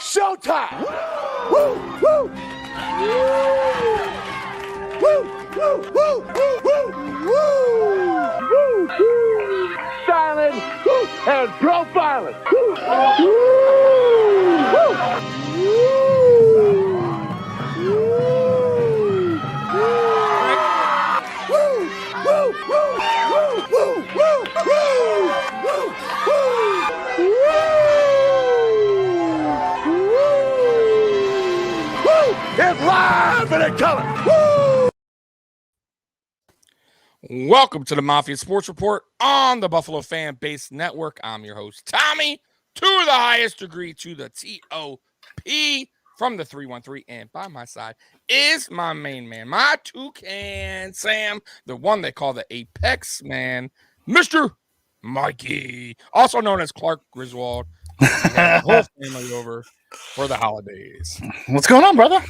showtime! Woo! Woo! Woo! Woo! Woo! Woo! Woo! Woo! Silent and profiling. Woo! Woo! It's live and in color. Woo! Welcome to the Mafia Sports Report on the Buffalo Fan Base Network. I'm your host, Tommy, to the highest degree, to the T-O-P from the 313. And by my side is my main man, my toucan, Sam, the one they call the Apex Man, Mr. Mikey, also known as Clark Griswold. The whole family over for the holidays. What's going on, brother?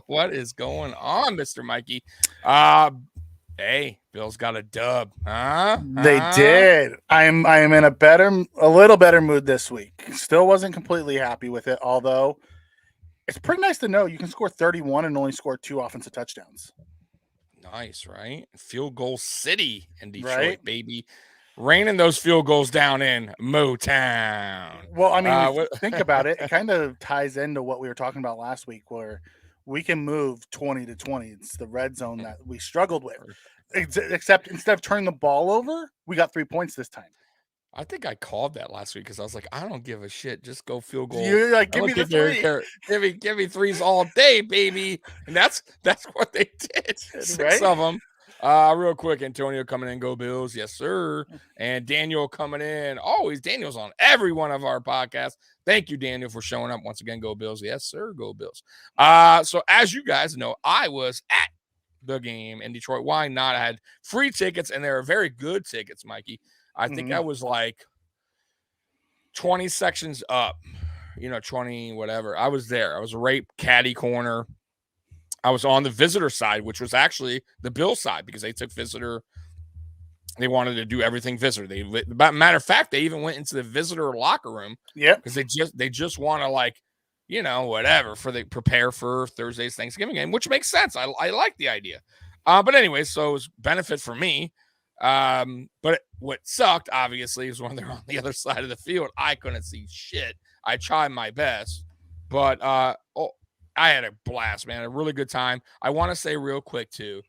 What is going on, Mr. Mikey? Hey, Bill's got a dub, huh? They did. I am in a little better mood this week. Still wasn't completely happy with it, although it's pretty nice to know you can score 31 and only score 2 offensive touchdowns. Nice, right? Field goal city in Detroit, right? Baby. Raining those field goals down in Motown. Well, I mean, think about it. It kind of ties into what we were talking about last week, where we can move 20 to 20. It's the red zone that we struggled with. Except instead of turning the ball over, we got 3 points this time. I think I called that last week because I was like, I don't give a shit. Just go field goal. You're like, give me the three. Give me threes all day, baby. And that's what they did. 6 of them. Real quick, Antonio coming in, go Bills. Yes, sir. And Daniel coming in. Always, Daniel's on every one of our podcasts. Thank you, Daniel, for showing up once again. Go Bills. Yes, sir. Go Bills. So as you guys know, I was at the game in Detroit. Why not? I had free tickets, and they were very good tickets, Mikey. I think I was like 20 sections up, 20, whatever. I was there. I was right caddy corner. I was on the visitor side, which was actually the Bill side because they took visitor. They wanted to do everything visitor. Matter of fact, they even went into the visitor locker room. Yeah, because they just want to whatever prepare for Thursday's Thanksgiving game, which makes sense. I like the idea. But anyway, so it was benefit for me. But what sucked obviously is when they're on the other side of the field. I couldn't see shit. I tried my best, but I had a blast, man. A really good time. I want to say real quick, too,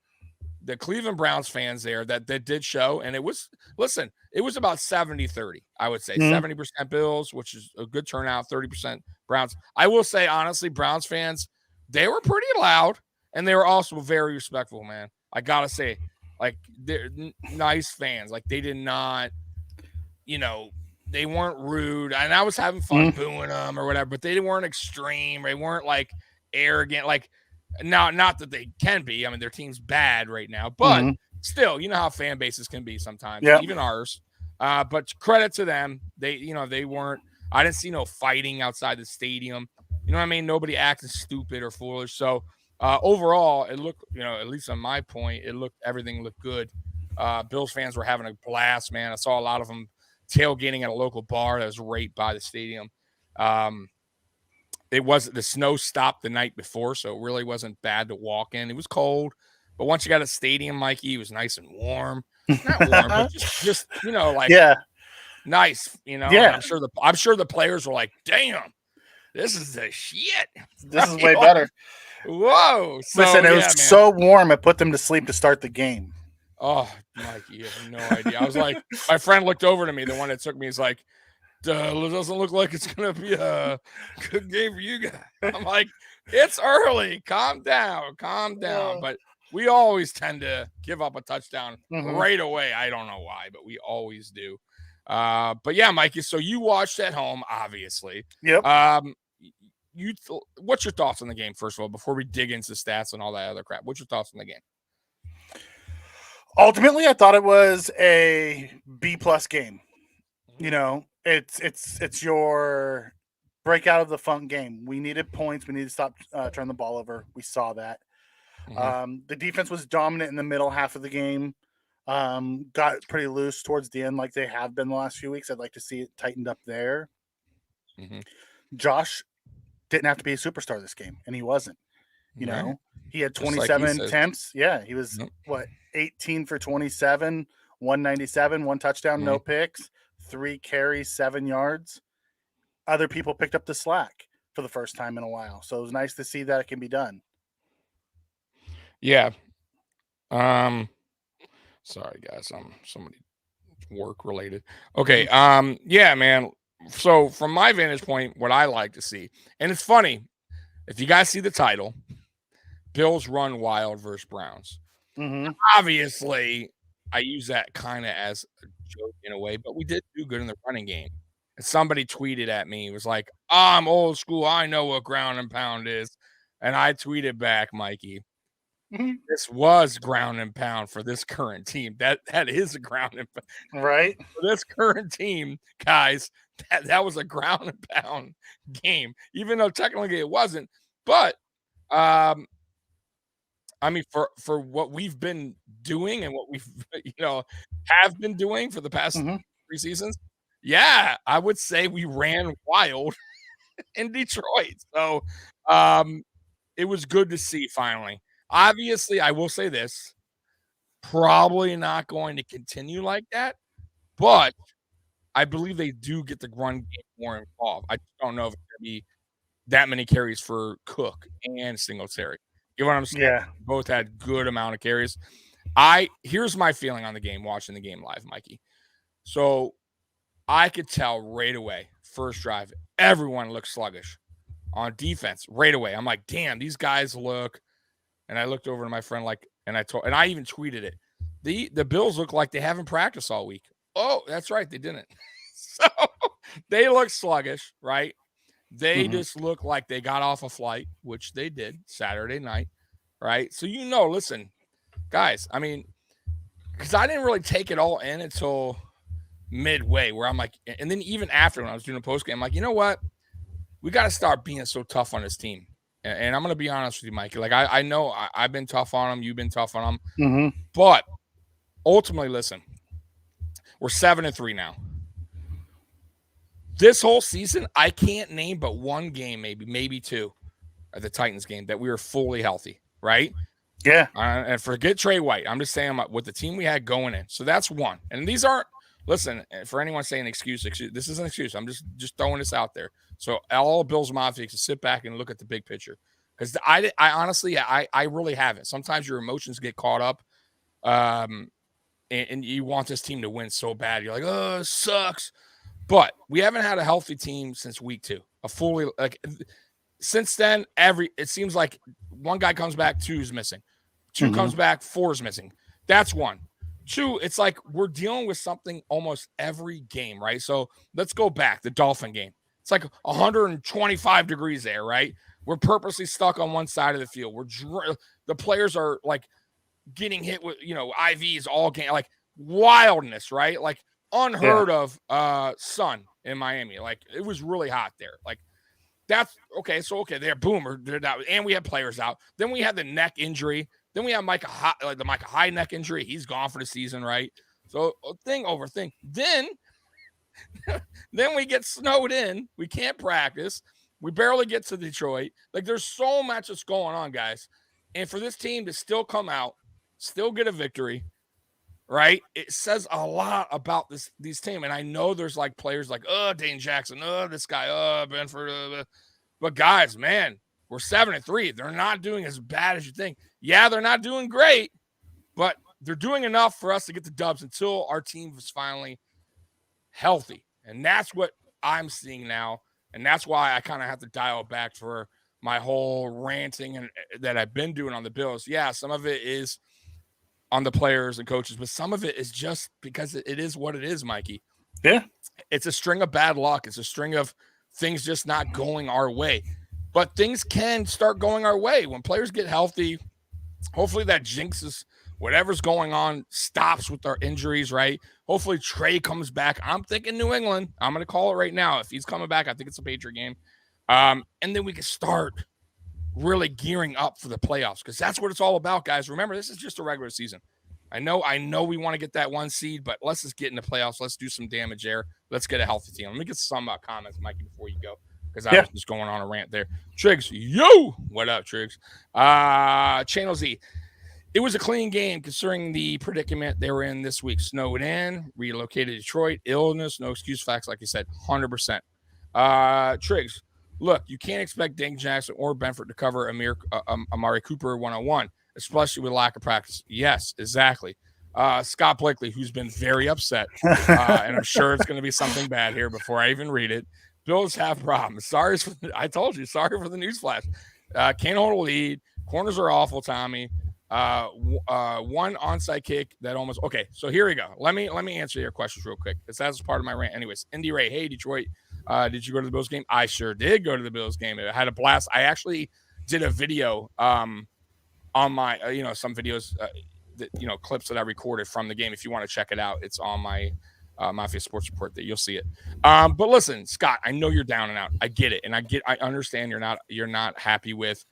the Cleveland Browns fans there that did show, and it was about 70-30, I would say. 70% Bills, which is a good turnout, 30% Browns. I will say, honestly, Browns fans, they were pretty loud, and they were also very respectful, man. I got to say, they're nice fans. They did not, they weren't rude. And I was having fun booing them or whatever, but they weren't extreme. They weren't, arrogant, not that they can be. I mean, their team's bad right now, but still, you know how fan bases can be sometimes, even ours. But credit to them, they weren't. I didn't see no fighting outside the stadium. You know what I mean? Nobody acting stupid or foolish. So overall, it looked, at least on my point, everything looked good. Bills fans were having a blast, man. I saw a lot of them tailgating at a local bar that was right by the stadium. The snow stopped the night before, so it really wasn't bad to walk in. It was cold, but once you got a stadium, Mikey, it was nice and warm. Not warm, but just nice. Yeah. I'm sure the players were like, "Damn, this is the shit. This is way better." Whoa! Listen, it was so warm, it put them to sleep to start the game. Oh, Mikey, you have no idea. I was like, my friend looked over to me, the one that took me, is like, it doesn't look like it's gonna be a good game for you guys. I'm like, it's early. Calm down. But we always tend to give up a touchdown right away. I don't know why, but we always do. But yeah, Mikey. So you watched at home, obviously. Yep. What's your thoughts on the game, first of all, before we dig into stats and all that other crap? What's your thoughts on the game? Ultimately, I thought it was a B+ game. It's your break out of the funk game. We needed points. We needed to stop turning the ball over. We saw that. The defense was dominant in the middle half of the game. Got pretty loose towards the end like they have been the last few weeks. I'd like to see it tightened up there. Josh didn't have to be a superstar this game, and he wasn't. You Right. know, he had Just like he 27 says. attempts. Yeah, he was Yep. 18 for 27, 197, one touchdown, no picks, 3 carries, 7 yards. Other people picked up the slack for the first time in a while, so it was nice to see that it can be done. Yeah. Sorry guys, I'm somebody work related. Okay. Yeah, man. So from my vantage point, what I like to see, and it's funny, if you guys see the title, Bills Run Wild versus Browns. Mm-hmm. Obviously, I use that kind of as a joke in a way, but we did do good in the running game. And somebody tweeted at me, was like, I'm old school. I know what ground and pound is. And I tweeted back, Mikey, Mm-hmm. this was ground and pound for this current team. That is a ground and pound. Right. For this current team, guys, that was a ground and pound game, even though technically it wasn't. But I mean, for what we've been doing and what we've have been doing for the past 3 seasons, yeah, I would say we ran wild in Detroit. So it was good to see finally. Obviously, I will say this, probably not going to continue like that, but I believe they do get the run game more involved. I just don't know if it's gonna be that many carries for Cook and Singletary. You know what I'm saying? Yeah. Both had good amount of carries. Here's my feeling on the game, watching the game live, Mikey. So I could tell right away, first drive, everyone looked sluggish on defense right away. I'm like, damn, these guys look. And I looked over to my friend, and I even tweeted it. The Bills look like they haven't practiced all week. Oh, that's right, they didn't. So they look sluggish, right? They just look like they got off a flight, which they did Saturday night, right? So listen, guys, I mean, because I didn't really take it all in until midway, where I'm like, and then even after when I was doing a post game, I'm like, you know what? We got to start being so tough on this team. And I'm going to be honest with you, Mikey. Like, I know I've been tough on them. You've been tough on them. But ultimately, listen, we're 7-3 now. This whole season, I can't name but one game, maybe two, at the Titans game that we were fully healthy, right? Yeah. And forget Trey White. I'm just saying with the team we had going in. So that's one. And these aren't, listen, for anyone saying excuse, this is an excuse. I'm just throwing this out there. So all Bills Mafia can sit back and look at the big picture. Because I honestly, I really haven't. Sometimes your emotions get caught up. And you want this team to win so bad. You're like, oh, it sucks. But we haven't had a healthy team since week 2. Since then, it seems like one guy comes back, 2's missing. 2 comes back, 4's missing. That's 1. 2, it's like we're dealing with something almost every game, right? So let's go back, the Dolphin game. It's like 125 degrees there, right? We're purposely stuck on one side of the field. The players are like getting hit with, IVs all game, like wildness, right? Like unheard of sun in Miami. Like it was really hot there. Like that's okay. So they're boomer, and we had players out. Then we had the neck injury. Then we have the Micah Hyde neck injury. He's gone for the season, right? So thing over thing. Then we get snowed in. We can't practice. We barely get to Detroit. Like there's so much that's going on, guys. And for this team to still come out, still get a victory, right? It says a lot about these team. And I know there's like players like, Dane Jackson, this guy, Benford. But guys, man, we're 7-3. They're not doing as bad as you think. Yeah, they're not doing great, but they're doing enough for us to get the dubs until our team is finally healthy. And that's what I'm seeing now. And that's why I kind of have to dial back for my whole ranting and that I've been doing on the Bills. Yeah, some of it is on the players and coaches, but some of it is just because it is what it is, Mikey. Yeah. It's a string of bad luck. It's a string of things just not going our way. But things can start going our way when players get healthy. Hopefully that jinxes whatever's going on, stops with our injuries, right? Hopefully Trey comes back. I'm thinking New England. I'm going to call it right now. If he's coming back, I think it's a Patriot game. And then we can start really gearing up for the playoffs because that's what it's all about, guys. Remember, this is just a regular season. I know we want to get that 1 seed, but let's just get in the playoffs. Let's do some damage there. Let's get a healthy team. Let me get some comments, Mikey, before you go. because I was just going on a rant there. Triggs, yo, what up, Triggs? Channel Z. It was a clean game considering the predicament they were in this week. Snowed in, relocated to Detroit, illness, no excuse facts, like you said, 100%. Triggs, look, you can't expect Dane Jackson or Benford to cover Amari Cooper 101, especially with lack of practice. Yes, exactly. Scott Blakely, who's been very upset, and I'm sure it's going to be something bad here before I even read it. Bills have problems. I told you, sorry for the newsflash. Can't hold a lead. Corners are awful, Tommy. One onside kick that almost okay. So here we go. Let me answer your questions real quick. That's part of my rant. Anyways, Indy Ray, hey Detroit, did you go to the Bills game? I sure did go to the Bills game. I had a blast. I actually did a video on my some videos that clips that I recorded from the game. If you want to check it out, it's on my Mafia Sports Report that you'll see it. But listen, Scott, I know you're down and out. I get it, and I understand you're not happy with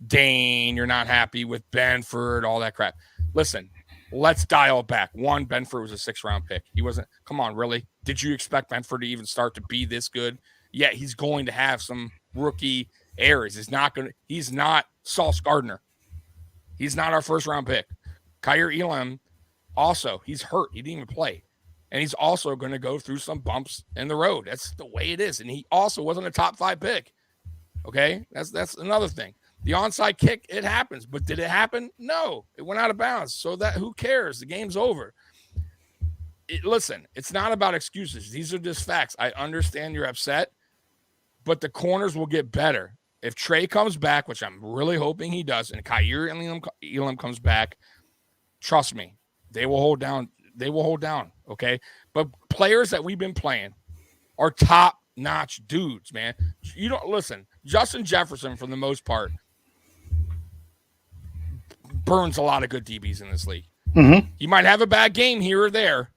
Dane, you're not happy with Benford, all that crap. Listen, let's dial back. One, Benford was a 6th-round pick. He wasn't. Come on, really? Did you expect Benford to even start to be this good? Yeah, he's going to have some rookie errors. He's not Sauce Gardner. He's not our 1st-round pick. Kyer Elam, also, he's hurt. He didn't even play. And he's also going to go through some bumps in the road. That's the way it is. And he also wasn't a top 5 pick. Okay? That's another thing. The onside kick, it happens. But did it happen? No. It went out of bounds. So who cares? The game's over. Listen, it's not about excuses. These are just facts. I understand you're upset, but the corners will get better. If Trey comes back, which I'm really hoping he does, and Kyer Elam comes back, trust me, they will hold down. They will hold down, okay? But players that we've been playing are top-notch dudes, man. You don't listen. Justin Jefferson, for the most part, burns a lot of good DBs in this league. Mm-hmm. He might have a bad game here or there,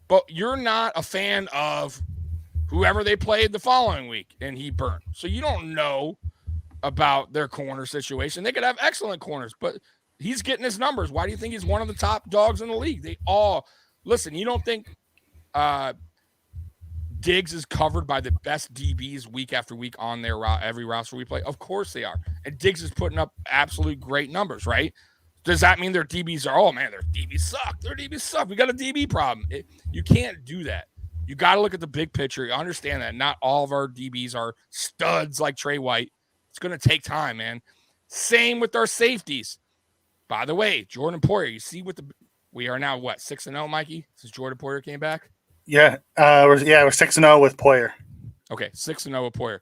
but you're not a fan of whoever they played the following week, and he burned. So you don't know about their corner situation. They could have excellent corners, but he's getting his numbers. Why do you think he's one of the top dogs in the league? They all listen. You don't think Diggs is covered by the best DBs week after week on their every roster we play? Of course they are. And Diggs is putting up absolute great numbers, right? Does that mean their DBs are, oh man, their DBs suck. Their DBs suck. We got a DB problem. You can't do that. You got to look at the big picture. You understand that not all of our DBs are studs like Trey White. It's going to take time, man. Same with our safeties. By the way, Jordan Poyer, you see we are now, 6-0, Mikey, since Jordan Poyer came back? Yeah. We're 6-0 with Poyer. Okay, 6-0 with Poyer,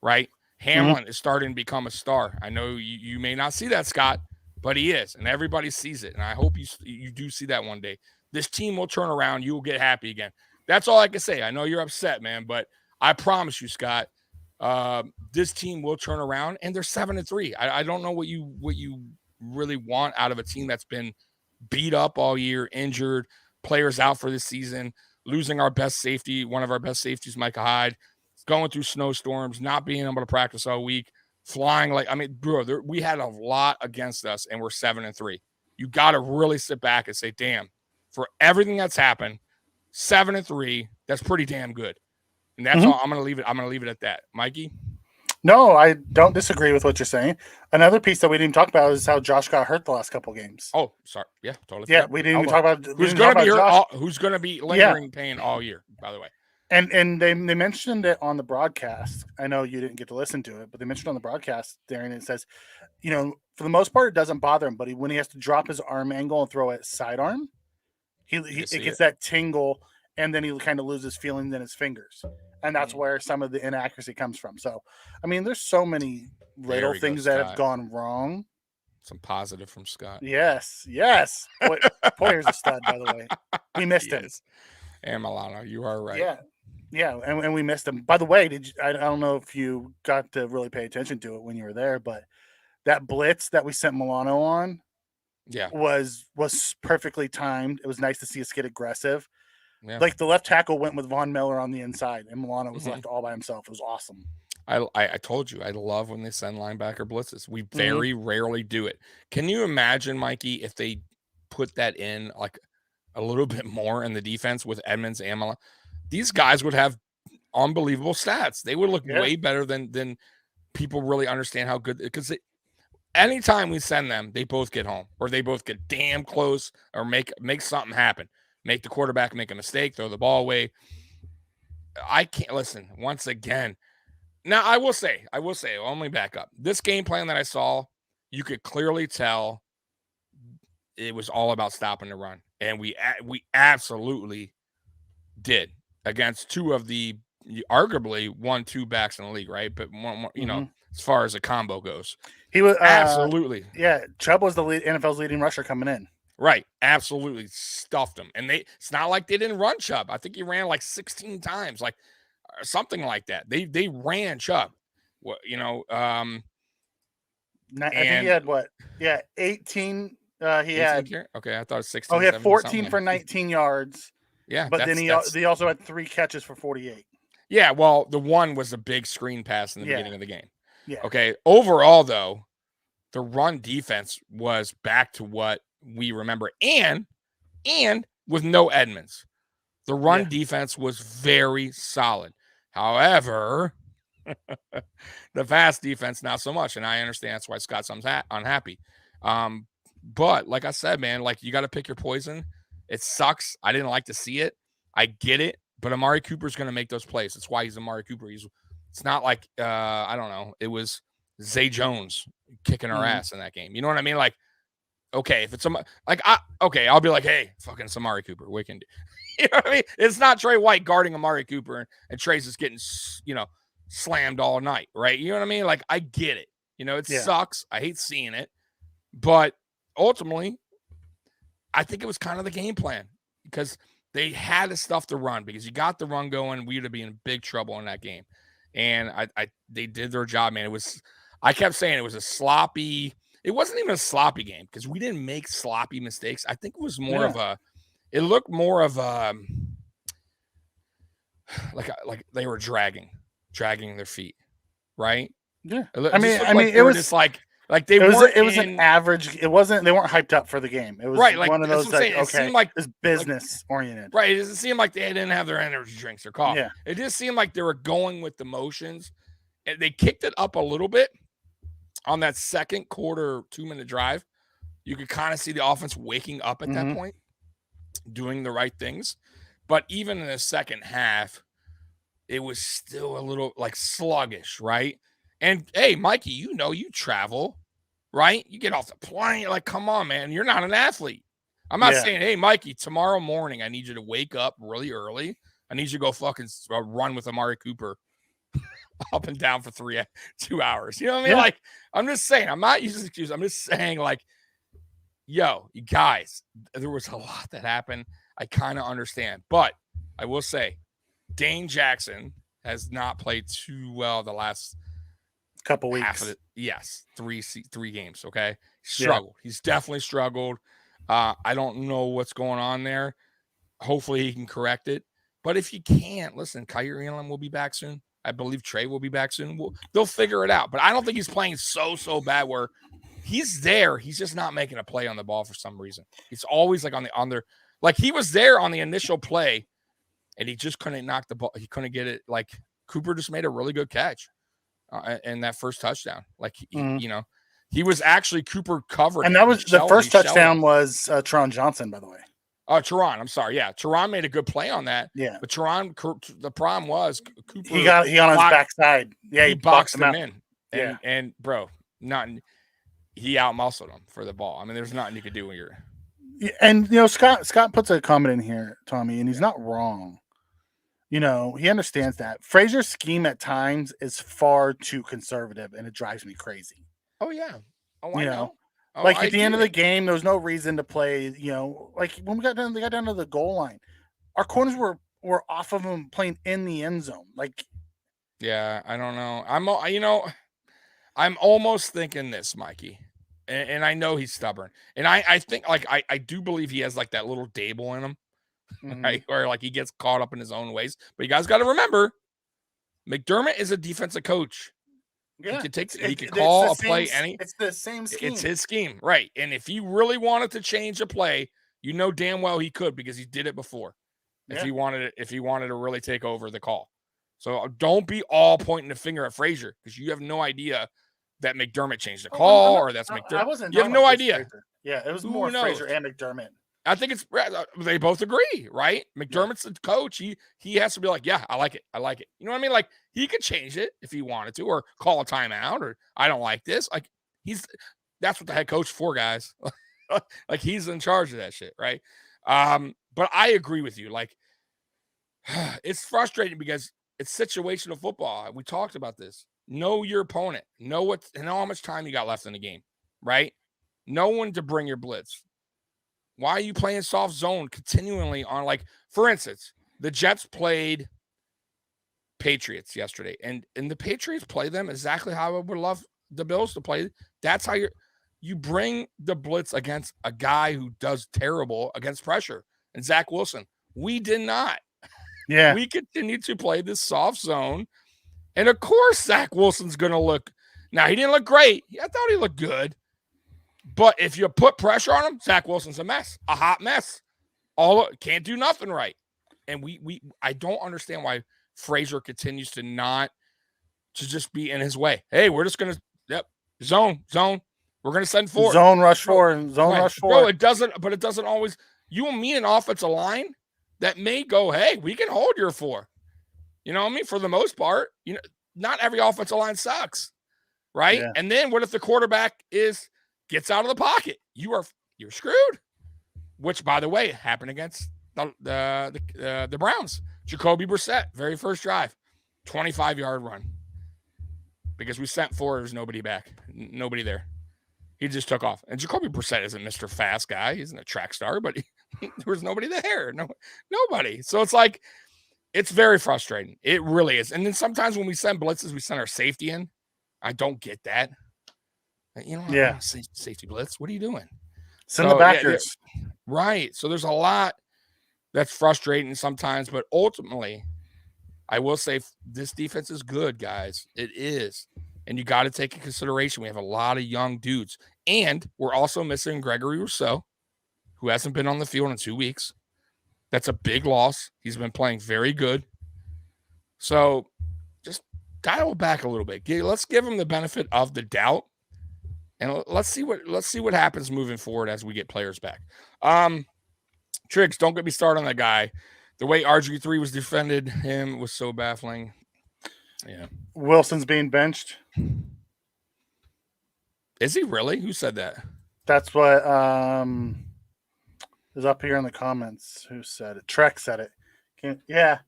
right? Hamlin is starting to become a star. I know you may not see that, Scott, but he is, and everybody sees it, and I hope you do see that one day. This team will turn around. You will get happy again. That's all I can say. I know you're upset, man, but I promise you, Scott, this team will turn around, and they're 7-3. I don't know what you really want out of a team that's been beat up all year, injured, players out for this season, losing our best safety, one of our best safeties, Micah Hyde, going through snowstorms, not being able to practice all week, flying we had a lot against us, and we're 7-3. You got to really sit back and say, damn, for everything that's happened, 7-3, that's pretty damn good. And that's all. I'm going to leave it. I'm going to leave it at that. Mikey? No, I don't disagree with what you're saying. Another piece that we didn't talk about is how Josh got hurt the last couple games. Oh, sorry. Yeah, totally. Yeah, we didn't even talk about who's going to be hurt. Who's going to be lingering pain all year, by the way. And they mentioned it on the broadcast. I know you didn't get to listen to it, but they mentioned on the broadcast there, and it says, for the most part, it doesn't bother him. But when he has to drop his arm angle and throw it sidearm, it gets that tingle, and then he kind of loses feeling in his fingers. And that's where some of the inaccuracy comes from. So, I mean, there's so many little things that have gone wrong. Some positive from Scott. Yes. Poyer's a stud, by the way. We missed him. And Milano, you are right. Yeah, and we missed him. By the way, I don't know if you got to really pay attention to it when you were there, but that blitz that we sent Milano on was perfectly timed. It was nice to see us get aggressive. Yeah. Like the left tackle went with Von Miller on the inside, and Milano was left all by himself. It was awesome. I told you, I love when they send linebacker blitzes. We very rarely do it. Can you imagine, Mikey, if they put that in like a little bit more in the defense with Edmonds and Amala? These guys would have unbelievable stats. They would look Yeah. way better than people really understand how good, because anytime we send them, they both get home or they both get damn close or make something happen. Make the quarterback make a mistake, throw the ball away. I can't listen once again. Now I will say, let me back up. This game plan that I saw, you could clearly tell it was all about stopping the run, and we absolutely did against two of the arguably 1-2 backs in the league, right? But one, you know, as far as a combo goes, he was absolutely. Yeah, Chubb was the NFL's leading rusher coming in. Right, absolutely stuffed him, and it's not like they didn't run Chubb. I think he ran like 16 times, like something like that. They ran Chubb. What I think he had what? Yeah, 18. He 18 had okay. I thought it was 16. Oh, he had 14 for 19 yards. Yeah, but then he also had 3 catches for 48. Yeah, well, the one was a big screen pass in the beginning of the game. Yeah. Okay. Overall, though, the run defense was back to what we remember, and with no Edmonds, the run defense was very solid. However, the pass defense not so much, and I understand that's why Scott's unhappy. But like I said, man, like you got to pick your poison. It sucks. I didn't like to see it. I get it, but Amari Cooper's going to make those plays. That's why he's Amari Cooper. It's not like I don't know. It was Zay Jones kicking our ass in that game. You know what I mean? Like, okay, if it's I'll be like, hey, fucking Amari Cooper, we can do. You know what I mean? It's not Trey White guarding Amari Cooper and Trey's just getting slammed all night, right? You know what I mean? Like, I get it. It sucks. I hate seeing it, but ultimately, I think it was kind of the game plan because they had the stuff to run, because you got the run going, we would be in big trouble in that game. And they did their job, man. I kept saying it was a sloppy. It wasn't even a sloppy game because we didn't make sloppy mistakes. I think it was more of it looked more of like they were dragging their feet, right? Yeah. I mean, it was just like they weren't. It was an average. It wasn't. They weren't hyped up for the game. It was one of those like, okay, it was business oriented. Right. It doesn't seem like they didn't have their energy drinks or coffee. Yeah. It just seemed like they were going with the motions. And they kicked it up a little bit on that second quarter 2-minute drive. You could kind of see the offense waking up at that point, doing the right things. But even in the second half, it was still a little like sluggish, right? And hey, Mikey, you travel, right? You get off the plane, like, come on, man, you're not an athlete. I'm not saying, hey, Mikey, tomorrow morning, I need you to wake up really early. I need you to go fucking run with Amari Cooper up and down for 2 hours. You know what I mean? Like, I'm just saying, I'm not using excuses. I'm just saying, like, yo, you guys, there was a lot that happened. I kind of understand, but I will say, Dane Jackson has not played too well the last couple weeks. Three games. Okay, struggled. He's definitely struggled. I don't know what's going on there. Hopefully he can correct it. But if you can't, listen, Kyrie Allen will be back soon. I believe Trey will be back soon. They'll figure it out. But I don't think he's playing so bad where he's there. He's just not making a play on the ball for some reason. He's always like on there. Like he was there on the initial play, and he just couldn't knock the ball. He couldn't get it. Like Cooper just made a really good catch in that first touchdown. Like, he was actually Cooper covered. And that was the first touchdown was Teron Johnson, by the way. Oh, Teron. I'm sorry. Yeah. Teron made a good play on that. Yeah. But Teron, the problem was Cooper. He got on his backside. Yeah. He boxed him in. And bro, he out-muscled him for the ball. I mean, there's nothing you could do when you're. And, Scott puts a comment in here, Tommy, and he's not wrong. He understands that. Frazier's scheme at times is far too conservative, and it drives me crazy. Oh, yeah. Oh, I know. At the end of the game, there was no reason to play, like when they got down to the goal line, our corners were off of them playing in the end zone. Like, yeah, I don't know. I'm almost thinking this, Mikey, and I know he's stubborn. And I think, like, I do believe he has, like, that little Dable in him, right? Where, like, he gets caught up in his own ways. But you guys got to remember, McDermott is a defensive coach. Yeah, he could call a play it's the same scheme. It's his scheme, right? And if he really wanted to change a play, damn well he could, because he did it before. If he wanted to really take over the call. So don't be all pointing the finger at Frazier because you have no idea that McDermott changed the call or that's McDermott. I wasn't. You have no idea. Frazier. Yeah, it was Who more knows? Frazier and McDermott. I think they both agree, right? McDermott's the coach. He has to be like, yeah, I like it. I like it. You know what I mean? Like he could change it if he wanted to, or call a timeout, or I don't like this. Like that's what the head coach for, guys. Like he's in charge of that shit, right? But I agree with you. Like it's frustrating because it's situational football. We talked about this. Know your opponent. Know how much time you got left in the game, right? Know when to bring your blitz. Why are you playing soft zone continually on, like, for instance, the Jets played Patriots yesterday, and the Patriots play them exactly how I would love the Bills to play. That's how you bring the blitz against a guy who does terrible against pressure, and Zach Wilson. We did not. Yeah. We continued to play this soft zone, and of course Zach Wilson's going to look – now, he didn't look great. I thought he looked good. But if you put pressure on him, Zach Wilson's a mess, a hot mess. Can't do nothing right. And I don't understand why Frazier continues to just be in his way. Hey, we're just gonna zone. We're gonna send forward. Zone rush forward. Rush forward. Bro, it doesn't always. You and me an offensive line that may go, hey, we can hold your 4. You know what I mean? For the most part, not every offensive line sucks, right? Yeah. And then what if the quarterback gets out of the pocket? You're screwed. Which, by the way, happened against the Browns. Jacoby Brissett, very first drive, 25-yard run. Because we sent 4, there's nobody back, nobody there. He just took off. And Jacoby Brissett isn't Mr. Fast guy. He's not a track star, but there was nobody there. Nobody. So it's like, it's very frustrating. It really is. And then sometimes when we send blitzes, we send our safety in. I don't get that. Safety blitz. What are you doing? Send the backers. Yeah, right. So there's a lot that's frustrating sometimes, but ultimately, I will say this defense is good, guys. It is. And you got to take into consideration, we have a lot of young dudes. And we're also missing Gregory Rousseau, who hasn't been on the field in 2 weeks. That's a big loss. He's been playing very good. So just dial it back a little bit. Let's give him the benefit of the doubt. And let's see what happens moving forward as we get players back. Triggs, don't get me started on that guy. The way RG3 was defended him was so baffling. Yeah. Wilson's being benched. Is he really? Who said that? That's what is up here in the comments. Who said it? Trek said it. Yeah.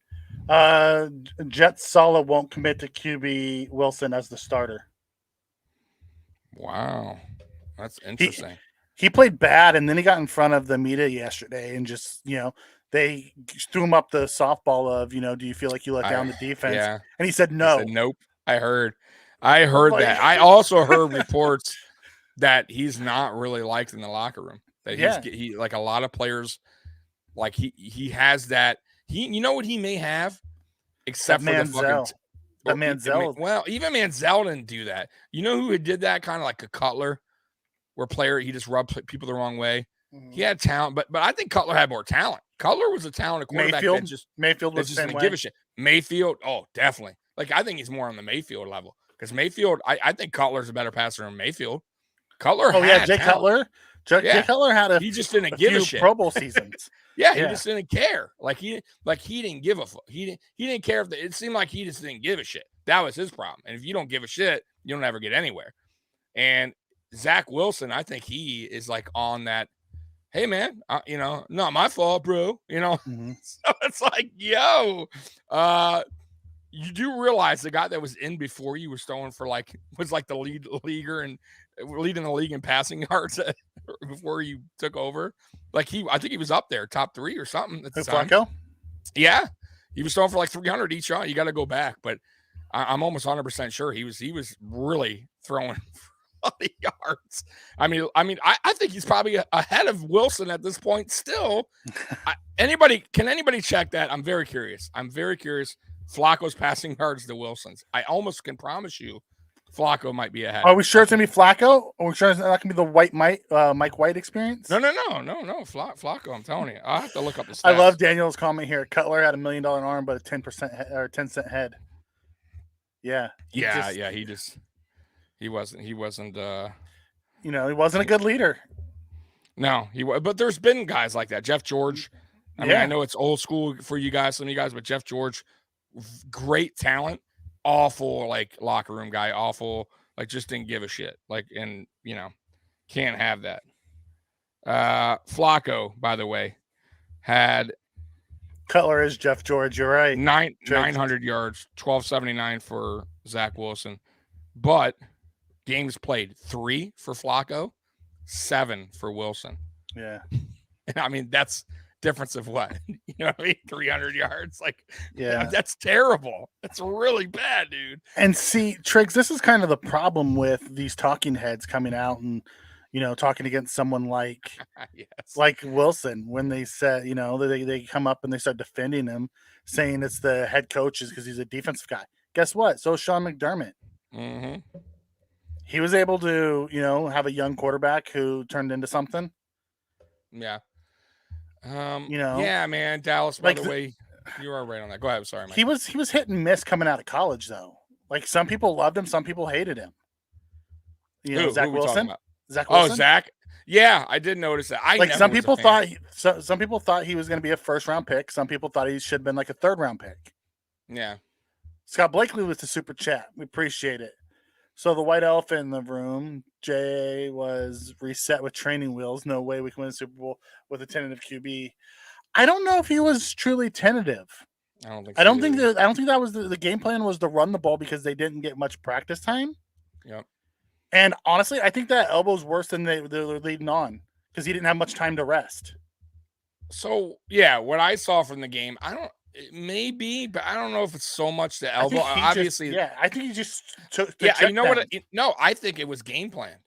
Jets Sala won't commit to QB Wilson as the starter. Wow. That's interesting. He played bad, and then he got in front of the media yesterday and just, they threw him up the softball of, do you feel like you let down the defense? Yeah. And he said no. He said, nope. I heard that. I also heard reports that he's not really liked in the locker room. That he like a lot of players, like he has that. You know what he may have, except for the fucking. But Manziel. Well, even Manziel didn't do that. You know who did that? Kind of like a Cutler, where he just rubbed people the wrong way. Mm-hmm. He had talent, but I think Cutler had more talent. Cutler was a talented quarterback. Mayfield was just didn't give a shit. Mayfield, oh, definitely. Like I think he's more on the Mayfield level because Mayfield. I think Cutler's a better passer than Mayfield. Cutler. Oh yeah, Jay Cutler. Jay Cutler had he just didn't give a shit. Pro Bowl seasons. He just didn't care. He didn't give a fuck. He didn't care if it seemed like he just didn't give a shit. That was his problem. And if you don't give a shit, you don't ever get anywhere. And Zach Wilson, I think he is like on that. Hey man, not my fault, bro. Mm-hmm. So it's like, yo, you do realize the guy that was in before you was throwing for was the leaguer and leading the league in passing yards before you took over. I think he was up there, top 3 or something at the time. Flacco? Yeah, he was throwing for 300 each shot. You got to go back, but I'm almost 100% sure he was really throwing a lot of yards. I mean, I think he's probably ahead of Wilson at this point. Still, can anybody check that? I'm very curious. Flacco's passing yards to Wilson's. I almost can promise you Flacco might be ahead. Are we sure it's gonna be Flacco? Are we sure it's not gonna be the Mike White experience? No. Flacco, I'm telling you. I'll have to look up the stats. I love Daniel's comment here. Cutler had $1 million arm, but a 10% or 10-cent head. Yeah. He wasn't. He wasn't a good leader. No, but there's been guys like that. Jeff George. I mean, I know it's old school for you guys, some of you guys, but Jeff George, great talent, awful like locker room guy, awful, like just didn't give a shit. Like, and can't have that. Flacco, by the way, had Cutler is Jeff George. You're right. 900 yards, 1279 for Zach Wilson, but games played 3 for Flacco, 7 for Wilson. Yeah, and I mean that's difference of what 300 yards. Like, yeah, that's terrible. That's really bad, dude. And see, Triggs, this is kind of the problem with these talking heads coming out and talking against someone like like Wilson when they said they come up and they start defending him, saying it's the head coaches because he's a defensive guy. Guess what? So is Sean McDermott. Mm-hmm. He was able to have a young quarterback who turned into something. Yeah. Yeah, man. Dallas, by the way, you are right on that. Go ahead. I'm sorry, Mike. He was hit and miss coming out of college, though. Like, some people loved him, some people hated him. Zach Wilson. Zach Wilson. Oh, Zach. Yeah, I did notice that. Some people thought he was going to be a first-round pick. Some people thought he should have been like a third-round pick. Yeah. Scott Blakely was the super chat. We appreciate it. So the white elephant in the room, Jay was reset with training wheels. No way we can win the Super Bowl with a tentative QB. I don't know if he was truly tentative. I don't think that was the game plan was to run the ball because they didn't get much practice time. Yep. And honestly, I think that elbow's worse than they're leading on because he didn't have much time to rest. So yeah, what I saw from the game, it may be, but I don't know if it's so much the elbow. Obviously, I think he just took. You know what? No, I think it was game plan.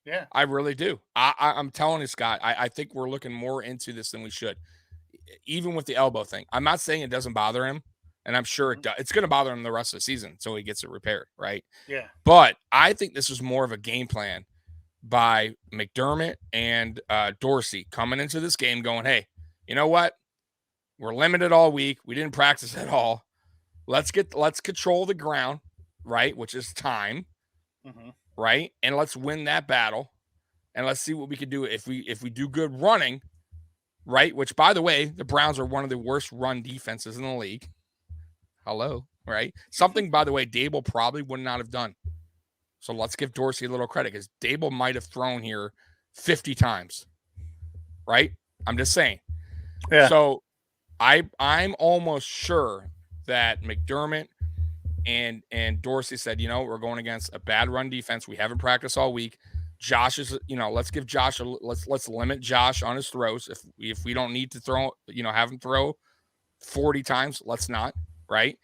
Yeah, I really do. I'm telling you, Scott. I think we're looking more into this than we should, even with the elbow thing. I'm not saying it doesn't bother him, and I'm sure it does. It's going to bother him the rest of the season until he gets it repaired, right? Yeah. But I think this was more of a game plan by McDermott and Dorsey coming into this game, going, "Hey, you know what? We're limited all week. We didn't practice at all. Let's control the ground, right? Which is time, right? And let's win that battle, and let's see what we can do if we do good running, right? Which, by the way, the Browns are one of the worst run defenses in the league. Hello, right? Something, by the way, Dable probably would not have done. So let's give Dorsey a little credit because Dable might have thrown here 50 times, right? I'm just saying. Yeah. So I'm almost sure that McDermott and Dorsey said, we're going against a bad run defense. We haven't practiced all week. Josh is, let's give Josh let's limit Josh on his throws. If we don't need to throw, have him throw 40 times, let's not, right?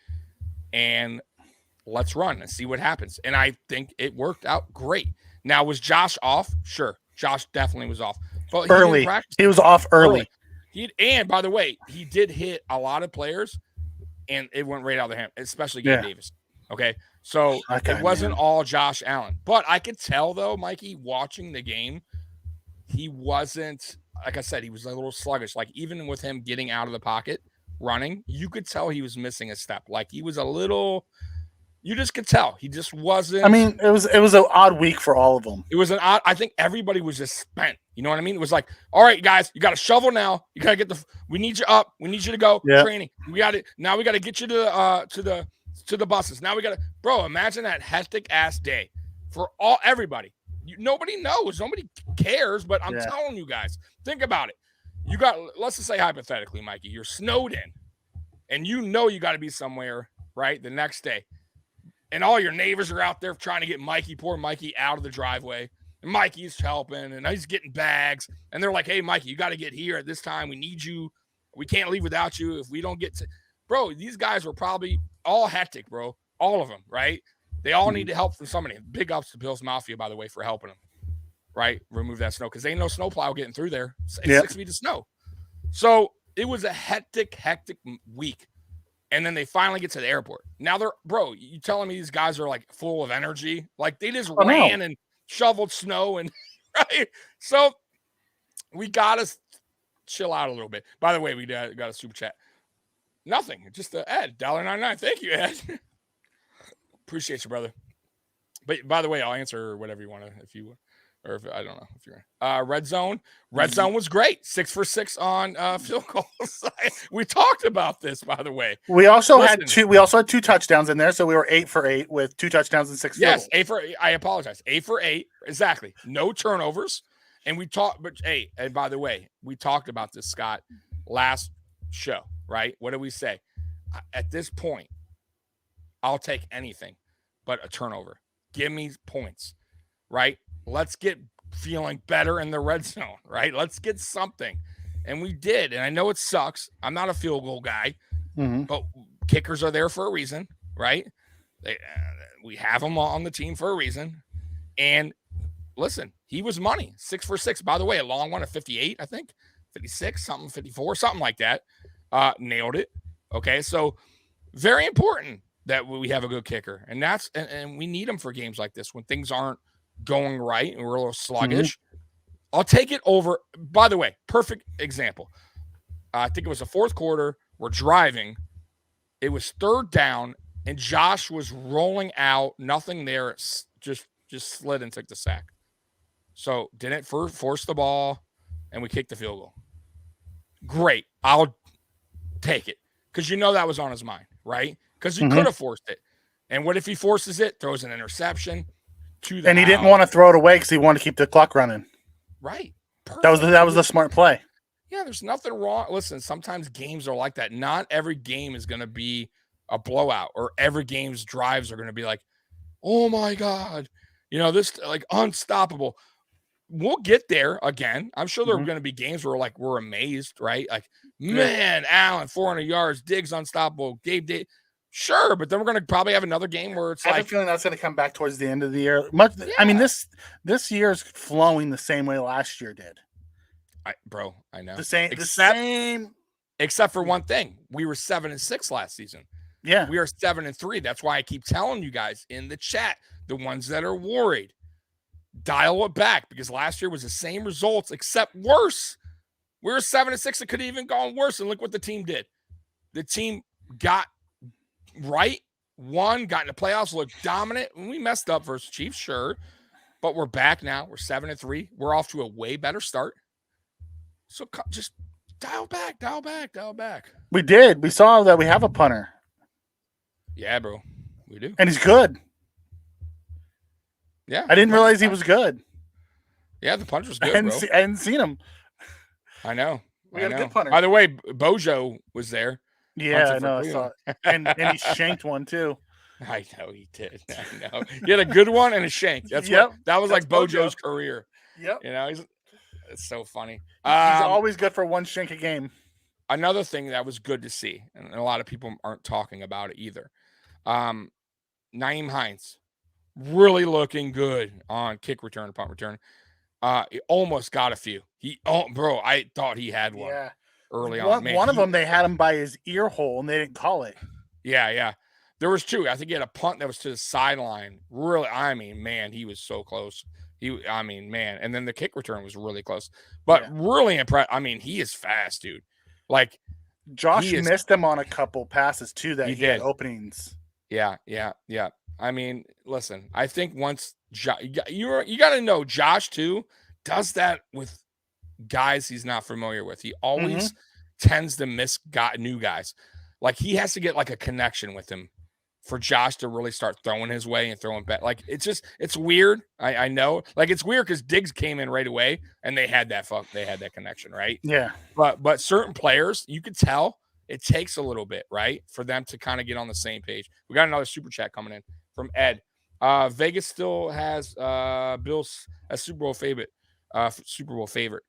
And let's run and see what happens. And I think it worked out great. Now, was Josh off? Sure. Josh definitely was off. But early. He was off early. And by the way, he did hit a lot of players, and it went right out of their hand, especially Gabe Davis. Okay, so it wasn't all Josh Allen, but I could tell though, Mikey, watching the game, he wasn't, like I said, he was a little sluggish. Like even with him getting out of the pocket, running, you could tell he was missing a step. Like he was a little. You just could tell he just wasn't. I mean, it was an odd week for all of them. It was an odd. I think everybody was just spent. You know what I mean? It was like, all right, guys, you got to shovel now. You got to get we need you up. We need you to go training. We got it now. We got to get you to the buses. Now we got to, bro. Imagine that hectic ass day for everybody. Nobody knows. Nobody cares. But I'm telling you guys, think about it. You got. Let's just say hypothetically, Mikey, you're snowed in, and you got to be somewhere right the next day. And all your neighbors are out there trying to get poor Mikey, out of the driveway. And Mikey's helping, and he's getting bags. And they're like, hey, Mikey, you got to get here at this time. We need you. We can't leave without you if we don't get to. Bro, these guys were probably all hectic, bro. All of them, right? They all need help from somebody. Big ups to Bill's Mafia, by the way, for helping them, right? Remove that snow because ain't no snowplow getting through there. It's 6 feet of snow. So it was a hectic week. And then they finally get to the airport. Now bro, you telling me these guys are like full of energy? Like they just ran and shoveled snow and right. So we gotta chill out a little bit. By the way, we got a super chat. Nothing, just Ed, $1.99. Thank you, Ed. Appreciate you, brother. But by the way, I'll answer whatever you want to, if you, or if I don't know if you're red zone. Red zone was great. 6 for 6 on field goals. We talked about this, by the way. We also had two touchdowns in there, so we were 8 for 8 with 2 touchdowns and 6 field goals. 8 for 8. I apologize. 8 for 8. Exactly. No turnovers. And we talked, but hey, and by the way, we talked about this, Scott, last show, right? What did we say? At this point, I'll take anything but a turnover. Give me points, right? Let's get feeling better in the red zone, right? Let's get something. And we did. And I know it sucks. I'm not a field goal guy, but kickers are there for a reason, right? We have them on the team for a reason. And listen, he was money. 6 for 6. By the way, a long one of 58, I think. 56, something, 54, something like that. Nailed it. Okay, so very important that we have a good kicker. And and we need them for games like this when things aren't going right and we're a little sluggish. I'll take it over. By the way, perfect example. I think it was the fourth quarter. We're driving. It was 3rd down, and Josh was rolling out. Nothing there. Just slid and took the sack. So didn't force the ball, and we kicked the field goal. Great. I'll take it. Because that was on his mind, right? Because he could have forced it. And what if he forces it, throws an interception to the And he didn't want to throw it away because he wanted to keep the clock running. Right. Perfect. That was the smart play. Yeah, there's nothing wrong. Listen, sometimes games are like that. Not every game is going to be a blowout, or every game's drives are going to be like, oh my God, this like unstoppable. We'll get there again. I'm sure there are going to be games where we're amazed, right? Like, man, Allen, 400 yards, Diggs unstoppable, Gabe Day. Sure, but then we're going to probably have another game where it's I have a feeling that's going to come back towards the end of the year. I mean, this year is flowing the same way last year did. I know. The same. Except for one thing. We were 7-6 last season. Yeah. We are 7-3. That's why I keep telling you guys in the chat, the ones that are worried, dial it back, because last year was the same results except worse. We were 7-6. It could have even gone worse. And look what the team did. The team got right, won, got in the playoffs, looked dominant. And we messed up versus Chiefs, sure. But we're back now. We're 7-3. We're off to a way better start. So just dial back. We did. We saw that we have a punter. Yeah, bro. We do. And he's good. Yeah. I didn't realize he was good. Yeah, the punter's good, I hadn't seen him. I know. We had a good punter. By the way, Bojo was there. Yeah, I know. I saw it. And he shanked one, too. I know he did. I know. He had a good one and a shank. That was like Bojo's career. Yep. It's so funny. He's always good for one shank a game. Another thing that was good to see, and a lot of people aren't talking about it either. Naeem Hines, really looking good on kick return, punt return. He almost got a few. I thought he had one early on. Man, one of them, they had him by his ear hole, and they didn't call it. Yeah. There was 2. I think he had a punt that was to the sideline. Really, man, he was so close. Man. And then the kick return was really close. But really impressed. He is fast, dude. Like, Josh missed him on a couple passes, too, that he had openings. Yeah. Listen, I think once you got to know Josh, too, does that with guys he's not familiar with. He always tends to miss new guys. Like, he has to get like a connection with him for Josh to really start throwing his way and throwing back. Like, it's weird. I know. Like, it's weird because Diggs came in right away and they had that connection, right? Yeah. But certain players, you could tell it takes a little bit, right, for them to kind of get on the same page. We got another super chat coming in from Ed. Vegas still has Bills as Super Bowl favorite.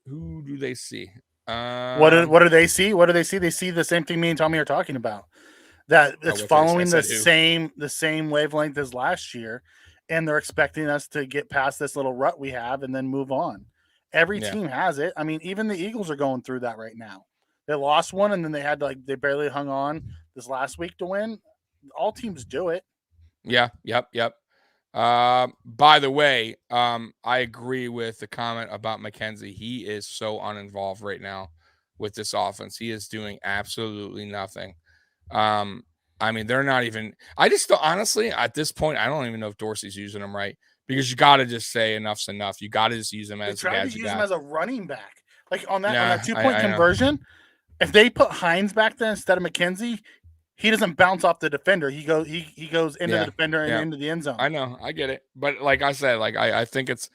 Who do they see? What do they see? What do they see? They see the same thing me and Tommy are talking about. That it's following the same wavelength as last year, and they're expecting us to get past this little rut we have and then move on. Every team has it. I mean, even the Eagles are going through that right now. They lost one, and then they barely hung on this last week to win. All teams do it. Yeah. Yep. By the way, I agree with the comment about McKenzie. He is so uninvolved right now with this offense. He is doing absolutely nothing. I mean, they're not even. I just honestly, at this point, I don't even know if Dorsey's using him right, because you got to just say enough's enough. You got to just use him They as a tried to gadget use guy. him as a running back, like on that Nah, 2-point I know. conversion. If they put Hines back there instead of McKenzie, he doesn't bounce off the defender. He goes into the defender and into the end zone. I know, I get it, but like I said, like I think it's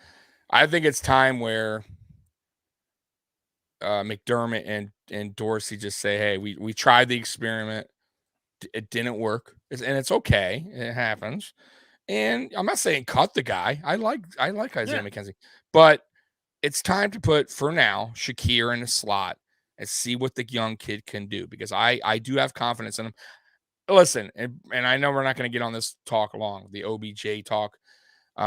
time where McDermott and Dorsey just say, hey, we tried the experiment, it didn't work, and it's okay, it happens. And I'm not saying cut the guy. I like Isaiah McKenzie, but it's time to put, for now, Shakir in the slot and see what the young kid can do, because I do have confidence in him. Listen, and I know we're not going to get on this talk long, the OBJ talk.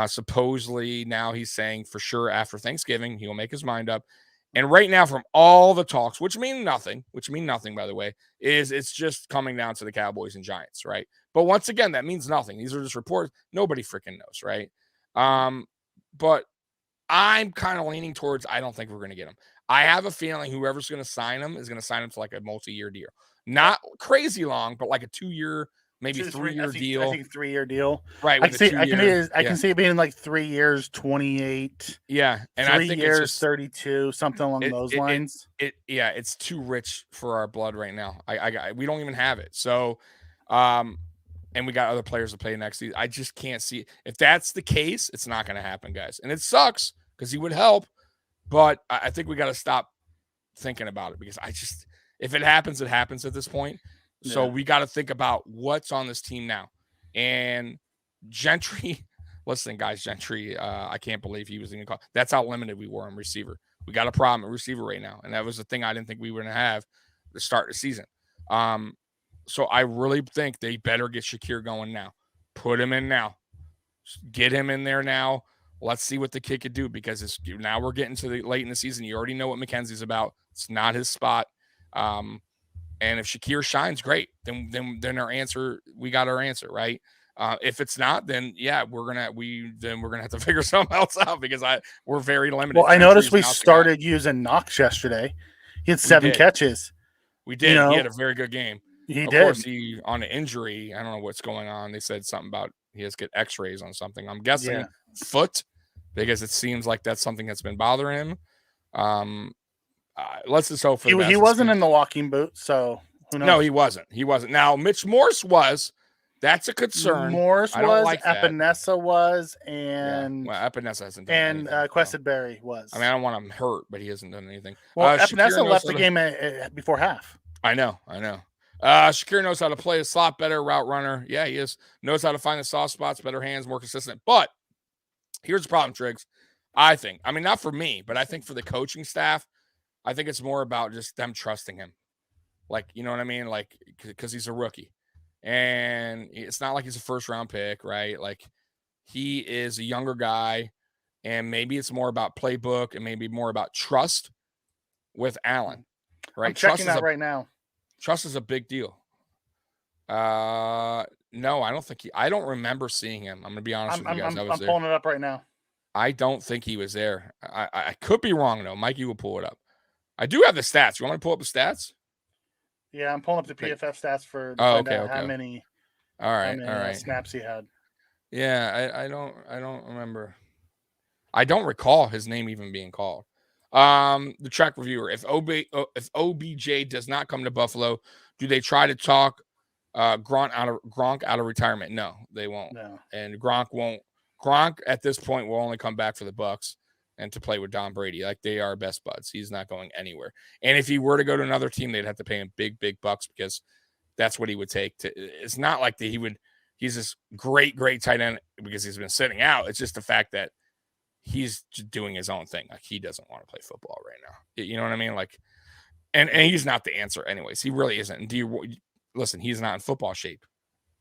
Supposedly now he's saying for sure after Thanksgiving he'll make his mind up. And right now, from all the talks, which mean nothing, by the way, is it's just coming down to the Cowboys and Giants, right? But once again, that means nothing. These are just reports. Nobody freaking knows, right? But I'm kind of leaning towards, I don't think we're going to get him. I have a feeling whoever's going to sign him is going to sign him for like a multi-year deal. Not crazy long, but like a 2-year, maybe 3-year deal. I think 3-year deal. Right. I can see it being like 3 years, 28. Yeah. And 3 I think years, it's just 32, something along those lines. It's too rich for our blood right now. We don't even have it. So, and we got other players to play next season. I just can't see it. If that's the case, it's not going to happen, guys. And it sucks because he would help, but I think we got to stop thinking about it, because if it happens, it happens at this point. So we got to think about what's on this team now. And Gentry, listen, guys, Gentry, I can't believe he was even called. That's how limited we were in receiver. We got a problem at receiver right now, and that was the thing I didn't think we were going to have to start the season. So I really think they better get Shakir going now. Put him in now. Get him in there now. Let's see what the kid could do, because now we're getting to the late in the season. You already know what McKenzie's about. It's not his spot. And if Shakir shines, great. Then our answer, we got our answer, right? If it's not, then we're gonna have to figure something else out, because we're very limited. Well, I noticed we started using Knox yesterday. He had 7 catches. We did. He had a very good game. He did. Of course, he on an injury. I don't know what's going on. They said something about he has to get X-rays on something. I'm guessing foot, because it seems like that's something that's been bothering him. Let's just hope for the best. He wasn't in the walking boot, so who knows? No, he wasn't. Now, Mitch Morse was. That's a concern. Morse was, like Epinesa was, and Epinesa hasn't done anything. And Questenberry was. I mean, I don't want him hurt, but he hasn't done anything. Well, Epinesa left the game before half. I know. Shakir knows how to play a slot better, route runner. Yeah, he is. Knows how to find the soft spots, better hands, more consistent. But here's the problem, Triggs. I think. I mean, not for me, but I think for the coaching staff, I think it's more about just them trusting him. Like, you know what I mean? Like, because he's a rookie. And it's not like he's a first-round pick, right? Like, he is a younger guy, and maybe it's more about playbook and maybe more about trust with Allen, right? I'm checking that right now. Trust is a big deal. No, I don't think I don't remember seeing him. I'm going to be honest with you guys. I'm pulling it up right now. I don't think he was there. I could be wrong, though. Mikey will pull it up. I do have the stats. You want me to pull up the stats? Yeah, I'm pulling up the PFF stats for how many. All right. Snaps he had. Yeah, I don't remember. I don't recall his name even being called. The track reviewer. If OBJ does not come to Buffalo, do they try to talk Gronk out of retirement? No, they won't. No. And Gronk won't. Gronk at this point will only come back for the Bucks and to play with Don Brady. Like, they are best buds. He's not going anywhere. And if he were to go to another team, they'd have to pay him big bucks, because that's what he would take to. It's not like he's this great tight end because he's been sitting out. It's just the fact that he's just doing his own thing. Like, he doesn't want to play football right now. You know what I mean? Like, and he's not the answer anyways. He really isn't. And listen, he's not in football shape.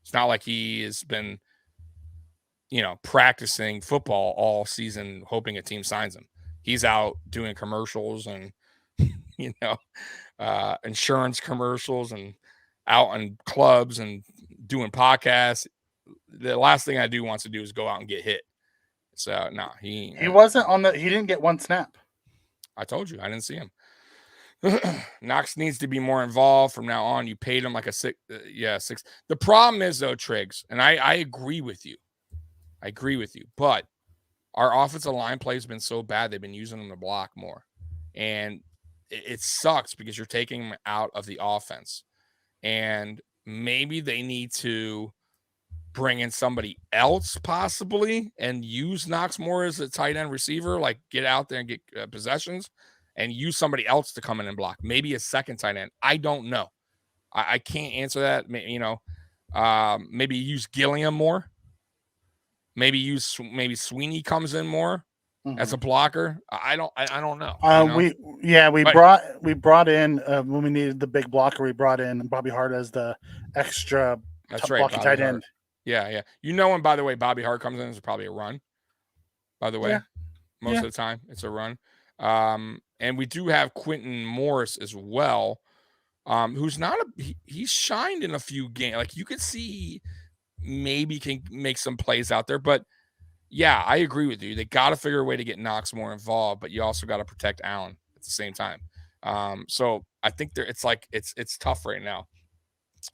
It's not like he has been, practicing football all season, hoping a team signs him. He's out doing commercials and, insurance commercials and out in clubs and doing podcasts. The last thing I do wants to do is go out and get hit. So no, he wasn't on the. He didn't get one snap. I told you I didn't see him. Knox needs to be more involved from now on. You paid him like a 6. The problem is though, Triggs, and I agree with you. But our offensive line play has been so bad. They've been using them to block more. And it sucks because you're taking them out of the offense. And maybe they need to bring in somebody else possibly and use Knox more as a tight end receiver, like get out there and get possessions and use somebody else to come in and block. Maybe a second tight end. I don't know. I can't answer that. Maybe use Gilliam more. Maybe Sweeney comes in more as a blocker. I don't know. We brought in when we needed the big blocker. We brought in Bobby Hart as the extra blocking tight end. Yeah. When, by the way, Bobby Hart comes in, it's probably a run. By the way, most of the time it's a run. And we do have Quentin Morris as well, who's he's shined in a few games. Like you could see, maybe can make some plays out there, but yeah, I agree with you. They got to figure a way to get Knox more involved, but you also got to protect Allen at the same time. So I think it's tough right now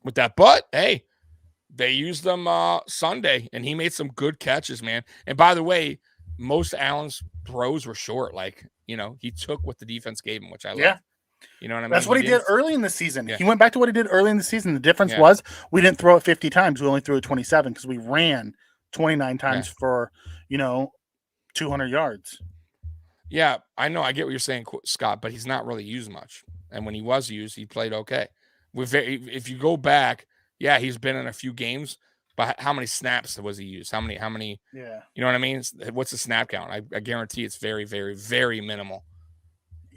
with that. But hey, they used them Sunday, and he made some good catches, man. And by the way, most of Allen's throws were short. Like he took what the defense gave him, which I love. You know what I mean? That's what he did early in the season. Yeah. He went back to what he did early in the season. The difference was we didn't throw it 50 times. We only threw it 27 because we ran 29 times for 200 yards. Yeah, I know. I get what you're saying, Scott, but he's not really used much. And when he was used, he played okay. If you go back, he's been in a few games, but how many snaps was he used? How many? Yeah. You know what I mean? What's the snap count? I guarantee it's very, very, very minimal.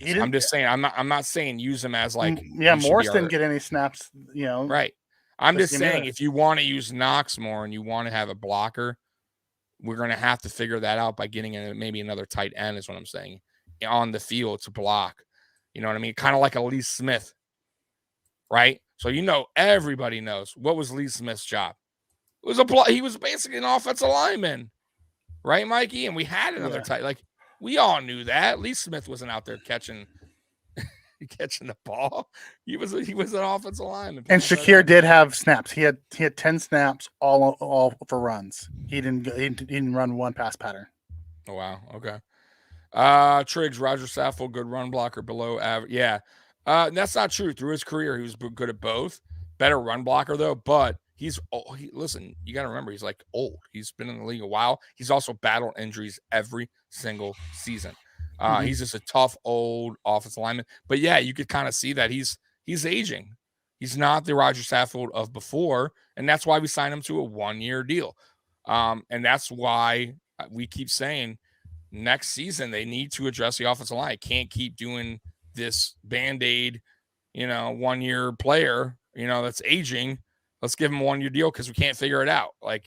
I'm just saying. I'm not saying use him as like. Yeah, Morris didn't get any snaps. Right. I'm just saying if you want to use Knox more and you want to have a blocker, we're going to have to figure that out by getting in maybe another tight end. Is what I'm saying on the field to block. You know what I mean? Kind of like a Lee Smith, right? So everybody knows what was Lee Smith's job. It was he was basically an offensive lineman, right, Mikey? And we had another tight. Like we all knew that Lee Smith wasn't out there catching the ball. He was an offensive lineman. And Shakir did have snaps. He had 10 snaps all for runs. He didn't run one pass pattern. Oh wow. Okay. Triggs, Roger Saffold, good run blocker, below average. Yeah. That's not true. Through his career, he was good at both. Better run blocker though, but listen, you got to remember he's like old. He's been in the league a while. He's also battled injuries every single season. He's just a tough old offensive lineman. But yeah, you could kind of see that he's aging. He's not the Roger Saffold of before, and that's why we signed him to a 1-year deal. And that's why we keep saying next season they need to address the offensive line. Can't keep doing this Band-Aid, 1-year player, that's aging. Let's give him a 1-year deal because we can't figure it out. Like,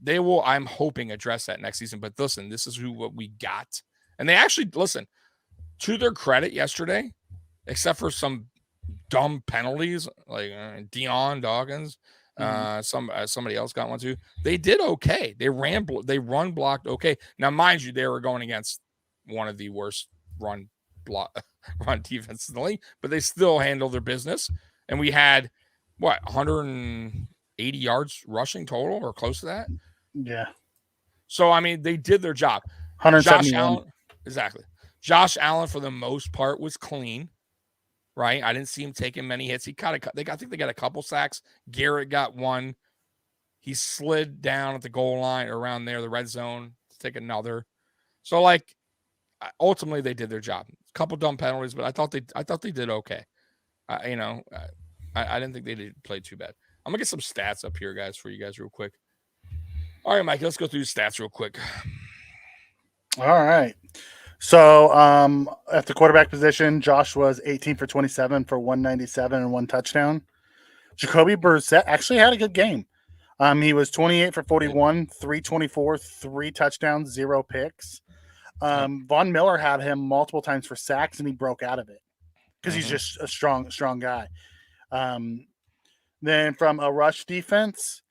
they will, I'm hoping, address that next season. But listen, this is what we got. And they actually, listen, to their credit yesterday, except for some dumb penalties, like Dion Dawkins, somebody else got one too. They did okay. They run blocked okay. Now, mind you, they were going against one of the worst run defenses in the league, but they still handled their business. And we had 180 yards rushing total or close to that. Yeah. So, I mean, they did their job. 171. Exactly. Josh Allen, for the most part, was clean, right? I didn't see him taking many hits. I think they got a couple sacks. Garrett got one. He slid down at the goal line around there, the red zone, to take another. So, like, ultimately, they did their job. A couple dumb penalties, but I thought they did okay. I didn't think they did play too bad. I'm gonna get some stats up here, guys, for you guys real quick. All right, Mike, let's go through the stats real quick. All right. So at the quarterback position, Josh was 18 for 27 for 197 and 1 touchdown. Jacoby Brissett actually had a good game. He was 28 for 41, 324, 3 touchdowns, 0 picks. Von Miller had him multiple times for sacks, and he broke out of it because he's Mhm. just a strong guy. Then from a rush defense,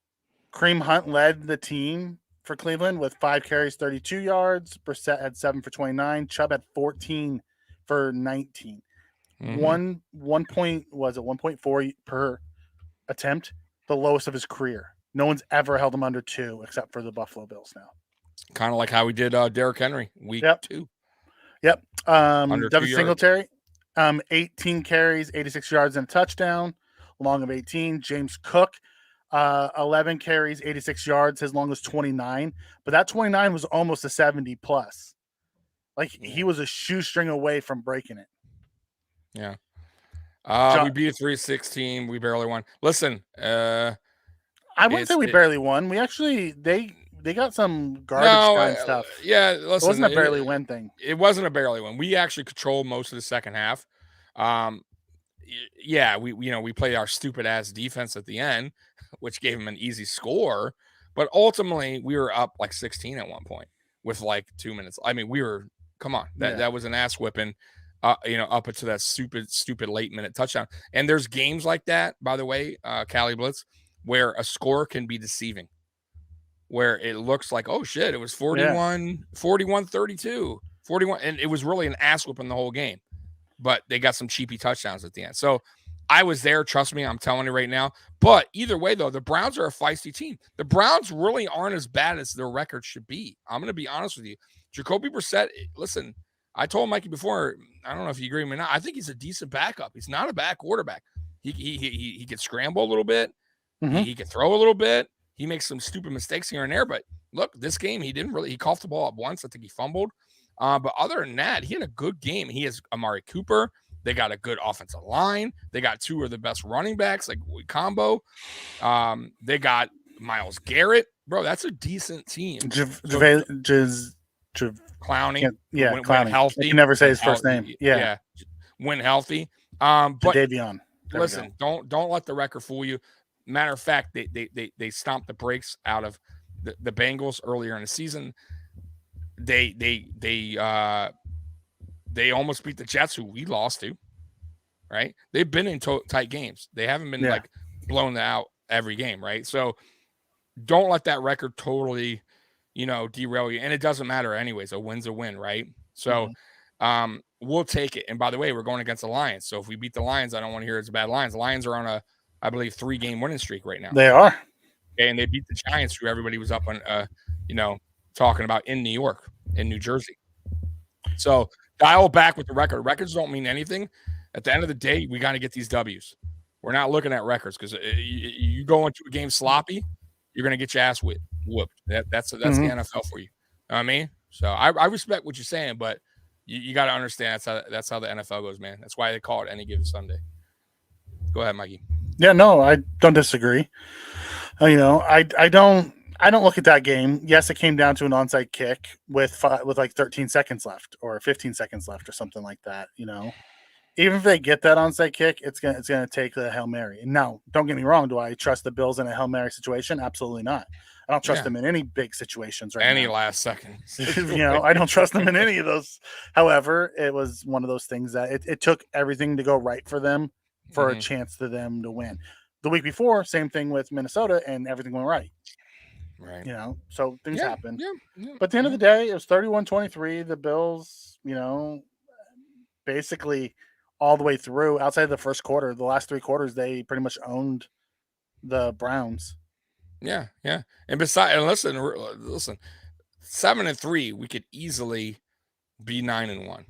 Kareem Hunt led the team for Cleveland with 5 carries, 32 yards. Brissett had 7 for 29. Chubb had 14 for 19. Mhm. 1.4 per attempt, the lowest of his career. No one's ever held him under 2 except for the Buffalo Bills now. Kind of like how we did Derrick Henry week Yep. 2. Yep. Under 2 Devin yards. Singletary, 18 carries, 86 yards, and a touchdown. Long of 18. James Cook, 11 carries, 86 yards. His long was 29. But that 29 was almost a 70 plus. Like, he was a shoestring away from breaking it. Yeah. We beat a 3-16. We barely won. Listen, I wouldn't say we barely won. We actually they got some garbage time stuff. Yeah, listen, it wasn't a barely win thing. It wasn't a barely win. We actually controlled most of the second half. Yeah, we played our stupid ass defense at the end, which gave them an easy score. But ultimately, we were up like 16 at one point with like 2 minutes. I mean, come on, that was an ass whipping. Up into that stupid late minute touchdown. And there's games like that, by the way, Cali Blitz, where a score can be deceiving, where it looks like, oh shit, it was 41-32, 41, and it was really an ass whipping the whole game. But they got some cheapy touchdowns at the end. So I was there, trust me, I'm telling you right now. But either way, though, the Browns are a feisty team. The Browns really aren't as bad as their record should be. I'm going to be honest with you. Jacoby Brissett, listen, I told Mikey before, I don't know if you agree with me or not, I think he's a decent backup. He's not a bad quarterback. He can scramble a little bit. Mm-hmm. He can throw a little bit. He makes some stupid mistakes here and there. But look, this game, he coughed the ball up once. I think he fumbled. But other than that, he had a good game. He has Amari Cooper. They got a good offensive line. They got 2 of the best running backs, like combo. They got Myles Garrett. Bro, that's a decent team. Clowney. Clowney. When healthy. I can never say his first name. Yeah. When healthy. But Davion. Listen, don't let the record fool you. Matter of fact, they stomped the brakes out of the Bengals earlier in the season. They almost beat the Jets, who we lost to. Right? They've been in tight games. They haven't been like blown out every game, right? So don't let that record totally, derail you. And it doesn't matter anyways. A win's a win, right? So we'll take it. And by the way, we're going against the Lions. So if we beat the Lions, I don't want to hear it's a bad Lions. The Lions are on I believe, 3-game winning streak right now. They are. Okay, and they beat the Giants, who everybody was up on, talking about in New York, in New Jersey. So dial back with the record. Records don't mean anything. At the end of the day, we got to get these W's. We're not looking at records because you go into a game sloppy, you're going to get your ass whooped. That's the NFL for you. Know what I mean? So I respect what you're saying, but you got to understand that's how the NFL goes, man. That's why they call it Any Given Sunday. Go ahead, Mikey. Yeah, no, I don't disagree. I don't look at that game. Yes, it came down to an onside kick with like 13 seconds left or 15 seconds left or something like that. Even if they get that onside kick, it's gonna take the Hail Mary. And now, don't get me wrong. Do I trust the Bills in a Hail Mary situation? Absolutely not. I don't trust them in any big situations right now. Any last second. I don't trust them in any of those. However, it was one of those things that it took everything to go right for them for a chance to them to win. The week before, same thing with Minnesota, and everything went right. Right. So things happen. Yeah, but at the end of the day, it was 31-23. The Bills, basically all the way through, outside of the first quarter, the last 3 quarters, they pretty much owned the Browns. Yeah. And listen, 7-3, we could easily be 9-1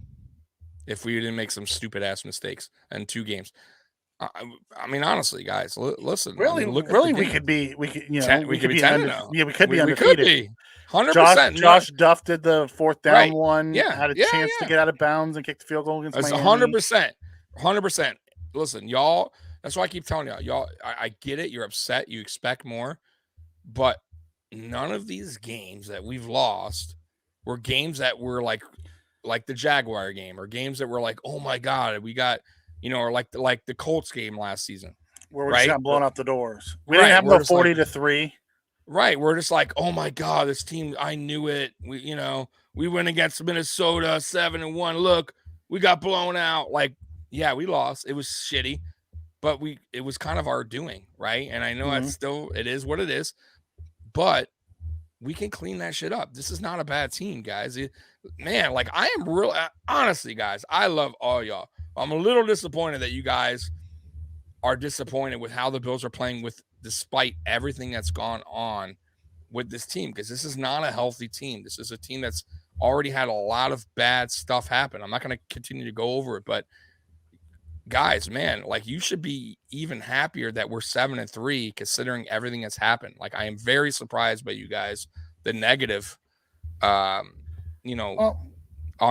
if we didn't make some stupid ass mistakes in 2 games. I mean, honestly, guys, listen. Really, we could be 10-0. we could be undefeated. Yeah, we could be undefeated. We could be 100%. Josh Duff did the 4th down one. Yeah, had a chance to get out of bounds and kick the field goal against Miami. 100%. Listen, y'all. That's why I keep telling y'all. I get it. You're upset. You expect more, but none of these games that we've lost were games that were like the Jaguar game, or games that were like, oh my god, we got. Or like the Colts game last season, where we just got blown out the doors. We didn't have no 40-3. Right, we're just like, oh my god, this team, I knew it. we went against Minnesota 7-1. Look, we got blown out. Like, yeah, we lost. It was shitty, but it was kind of our doing, right? And I know it is what it is, but we can clean that shit up. This is not a bad team, guys. Man, like I am real honestly, guys, I love all y'all. I'm a little disappointed that you guys are disappointed with how the Bills are playing despite everything that's gone on with this team, because this is not a healthy team. This is a team that's already had a lot of bad stuff happen. I'm not going to continue to go over it, but guys, man, like you should be even happier that we're 7-3 considering everything that's happened. Like I am very surprised by you guys, the negative, on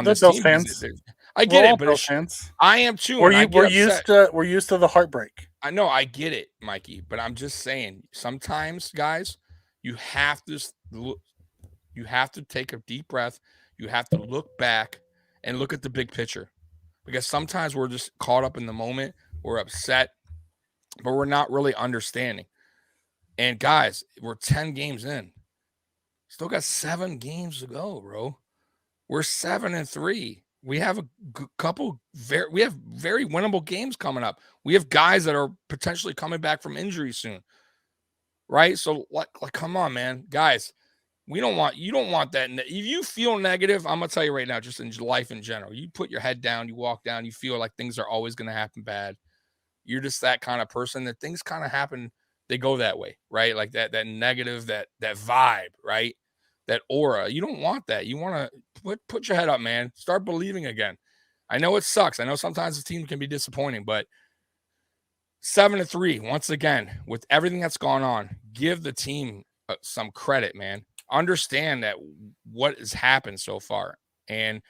this Bills team. Fans. I get it, but Bills fans. I am too. We're used to the heartbreak. I know, I get it, Mikey, but I'm just saying sometimes, guys, you have to take a deep breath. You have to look back and look at the big picture, because sometimes we're just caught up in the moment. We're upset, but we're not really understanding. And guys, we're 10 games in. Still got 7 games to go, bro. We're 7-3. We have a couple we have very winnable games coming up. We have guys that are potentially coming back from injury soon. Right? So like come on, man. Guys, you don't want that. If you feel negative, I'm going to tell you right now, just in life in general, you put your head down, you walk down, you feel like things are always going to happen bad. You're just that kind of person that things kind of happen. They go that way, right? Like that negative, that vibe, right? That aura. You don't want that. You want to put your head up, man. Start believing again. I know it sucks. I know sometimes the team can be disappointing, but 7-3, once again, with everything that's gone on, give the team some credit, man. Understand that what has happened so far, and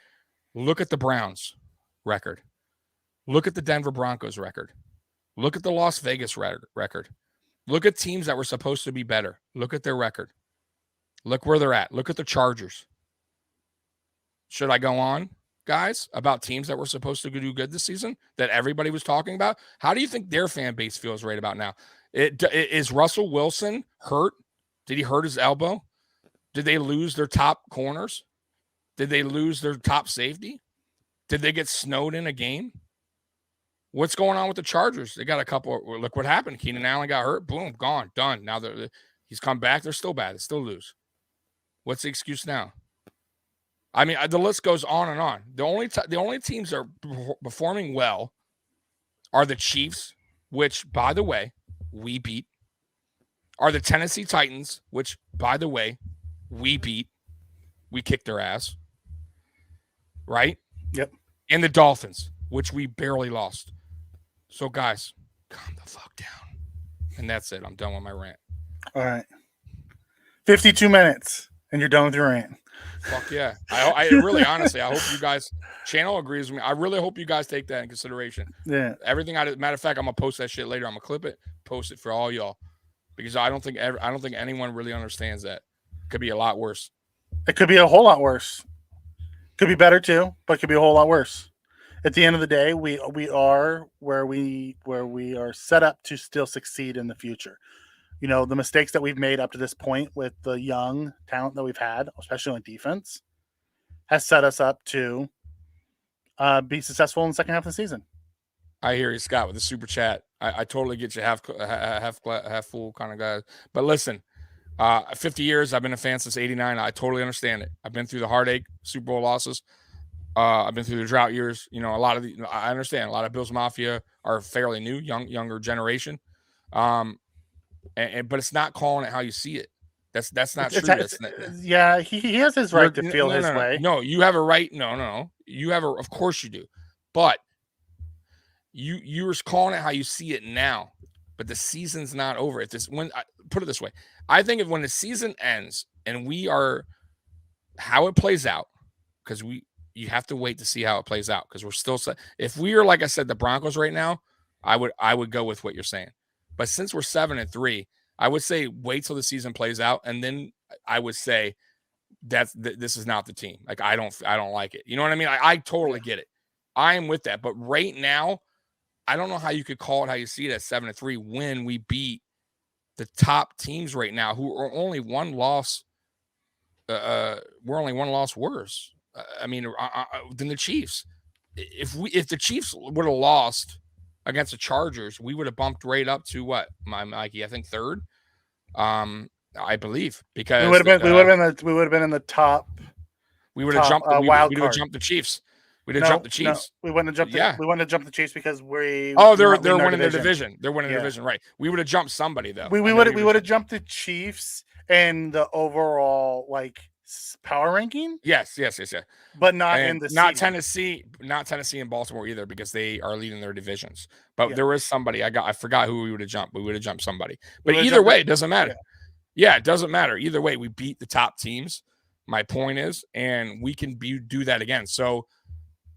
look at the Browns record. Look at the Denver Broncos record. Look at the Las Vegas record. Look at teams that were supposed to be better. Look at their record. Look where they're at. Look at the Chargers. Should I go on, guys, about teams that were supposed to do good this season that everybody was talking about? How do you think their fan base feels right about now? Is Russell Wilson hurt? Did he hurt his elbow? Did they lose their top corners? Did they lose their top safety? Did they get snowed in a game? What's going on with the Chargers? They got a couple. Look what happened. Keenan Allen got hurt. Boom, gone, done. Now he's come back. They're still bad. They still lose. What's the excuse now? I mean, the list goes on and on. The only teams that are performing well are the Chiefs, which, by the way, we beat. Are the Tennessee Titans, which, by the way, we beat. We kicked their ass. Right? Yep. And the Dolphins, which we barely lost. So, guys, calm the fuck down. And that's it. I'm done with my rant. All right. 52 minutes, and you're done with your rant. Fuck yeah. I really, honestly, I hope you guys, channel agrees with me. I really hope you guys take that in consideration. Yeah. Everything, matter of fact, I'm going to post that shit later. I'm going to clip it, post it for all y'all. Because I don't think anyone really understands that. It could be a lot worse. It could be a whole lot worse. Could be better too, but it could be a whole lot worse. At the end of the day, we are where we are set up to still succeed in the future. You know, the mistakes that we've made up to this point with the young talent that we've had, especially on defense, has set us up to be successful in the second half of the season. I hear you, Scott, with the super chat. I totally get you, half full kind of guys. But listen, 50 years, I've been a fan since 89. I totally understand it. I've been through the heartache, Super Bowl losses. I've been through the drought years. You know, I understand a lot of Bills Mafia are fairly new, younger generation. But it's not calling it how you see it. That's not true. Yeah, he has his right to feel his way. No, you have a right. No, you have of course you do. But you're calling it how you see it now. But the season's not over. Put it this way, I think when the season ends and we are how it plays out, because you have to wait to see how it plays out, because we're still if we are, like I said, the Broncos right now, I would go with what you're saying. But since we're 7-3, I would say wait till the season plays out, and then I would say this is not the team. Like I don't like it. You know what I mean? I totally get it. I am with that. But right now, I don't know how you could call it how you see it at 7-3 when we beat the top teams right now, who are only one loss we're only one loss worse. Than the Chiefs. If the Chiefs would have lost against the Chargers, we would have bumped right up to what, Mikey? I think third. I believe, because we would have been in the top. We would have jumped. We would have jumped the Chiefs. We'd have jumped the Chiefs. No, we wouldn't have jumped. Yeah, we wouldn't have jumped the Chiefs because they're winning their division. They're winning their division, right? We would have jumped somebody though. We would have jumped the Chiefs in the overall power ranking. Yes. But not in the Tennessee, not Tennessee and Baltimore either, because they are leading their divisions. But there was somebody I forgot who we would have jumped. We would have jumped somebody. But either way, it doesn't matter. Yeah, it doesn't matter. Either way, we beat the top teams. My point is, and we can do that again. So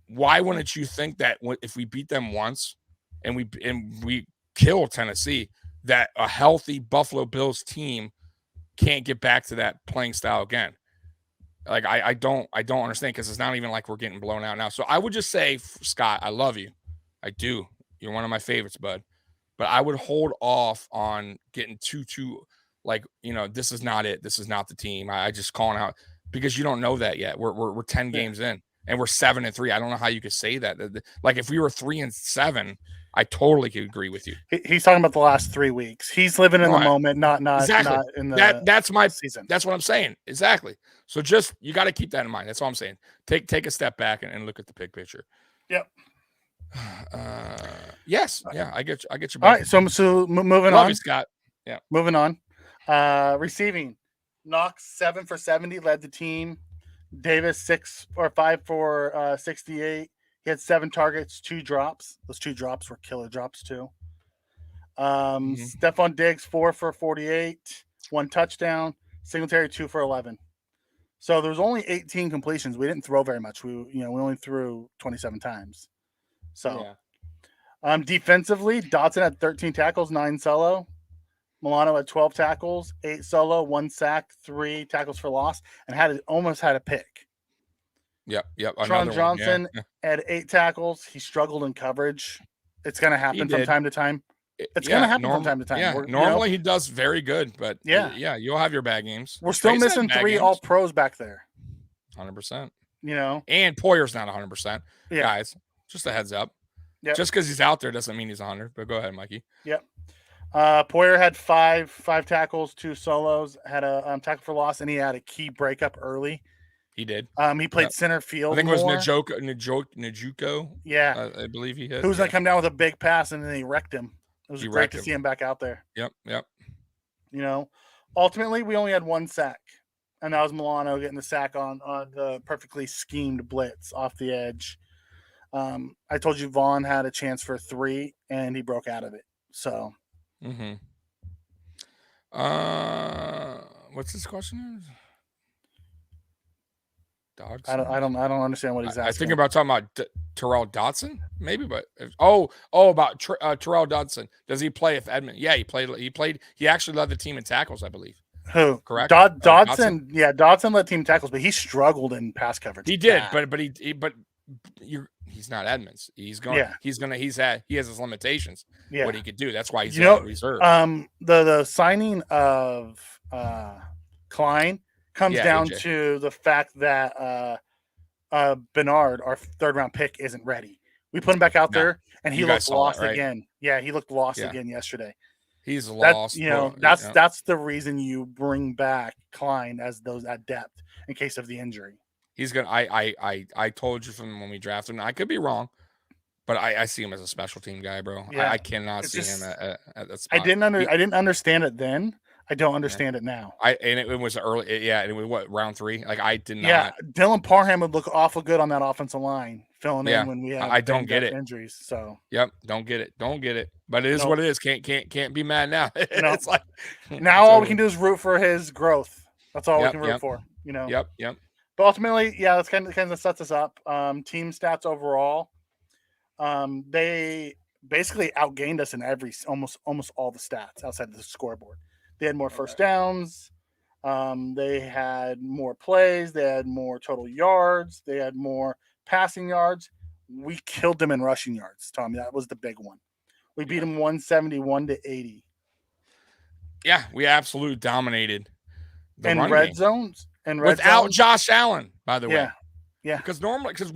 why wouldn't you think that if we beat them once and we kill Tennessee, that a healthy Buffalo Bills team can't get back to that playing style again? Like, I don't understand, because it's not even like we're getting blown out now. So I would just say, Scott, I love you. I do. You're one of my favorites, bud. But I would hold off on getting too this is not it. This is not the team. I just calling out, because you don't know that yet. We're 10 games in and we're 7-3. I don't know how you could say that. Like, if we were 3-7, I totally could agree with you. He's talking about the last 3 weeks. He's living in the moment, not exactly. Not in the that's my season. That's what I'm saying. Exactly. So you got to keep that in mind. That's all I'm saying. Take a step back and look at the big picture. Yep. Yes. Yeah. I get you. All right. So moving on, you, Scott. Yeah. Moving on. Receiving, Knox 7 for 70 led the team. Davis 6 or 5 for 68. He had 7 targets, 2 drops. Those 2 drops were killer drops too. Stephon Diggs 4 for 48, 1 touchdown. Singletary 2 for 11. So there was only 18 completions. We didn't throw very much. We only threw 27 times. So, defensively, Dotson had 13 tackles, 9 solo. Milano had 12 tackles, 8 solo, 1 sack, 3 tackles for loss, and almost had a pick. Yep. Tron Johnson had 8 tackles. He struggled in coverage. It's going to happen from time to time. It's going to happen from time to time. Yeah, normally he does very good, but you'll have your bad games. We're still missing 3 All-Pros back there. 100%. And Poyer's not 100%. Yeah. Guys, just a heads up. Yep. Just because he's out there doesn't mean he's 100. But go ahead, Mikey. Yep. Poyer had 5 tackles, 2 solos, had a tackle for loss, and he had a key breakup early. He did. He played center field. I think it was Njoku. Yeah. I believe he hit. Who's going to come down with a big pass, and then he wrecked him. It was great to see him back out there. Yep. Ultimately, we only had 1 sack, and that was Milano getting the sack on the perfectly schemed blitz off the edge. I told you Vaughn had a chance for 3, and he broke out of it. So. What's this question? Dogs. I don't understand what he's asking. I think about talking about Terrell Dotson, maybe, but about Terrell Dotson. Does he play if Edmund? Yeah, he played. He actually led the team in tackles, I believe. Who? Correct. Dotson. Yeah, Dotson led team tackles, but he struggled in pass coverage. He did, but he's not Edmonds. He has his limitations. Yeah. What he could do. That's why he's in reserve. The signing of Klein comes down to the fact that Bernard, our 3rd round pick, isn't ready. We put him back out there, and he looked lost again. Yeah, he looked lost again yesterday. He's lost. That's the reason you bring back Klein at depth in case of the injury. He's gonna. I told you from when we drafted him. I could be wrong, but I see him as a special team guy, bro. Yeah. I cannot see him at that spot. I didn't understand it then. I don't understand it now. It was early. Yeah, it was what, round 3? Like, I did not. Yeah, Dylan Parham would look awful good on that offensive line, filling in when we have. I don't get it. Injuries. So. Yep, don't get it. But it is what it is. Can't be mad now. It's like now all we can do is root for his growth. That's all we can root for. Yep. But ultimately, that's kind of sets us up. Team stats overall, they basically outgained us in almost all the stats outside of the scoreboard. They had more first downs. They had more plays. They had more total yards. They had more passing yards. We killed them in rushing yards, Tommy. That was the big one. We beat them 171-80. Yeah, we absolutely dominated. In red zones, in red without zone. Josh Allen, by the way. Yeah. Yeah. Because normally, because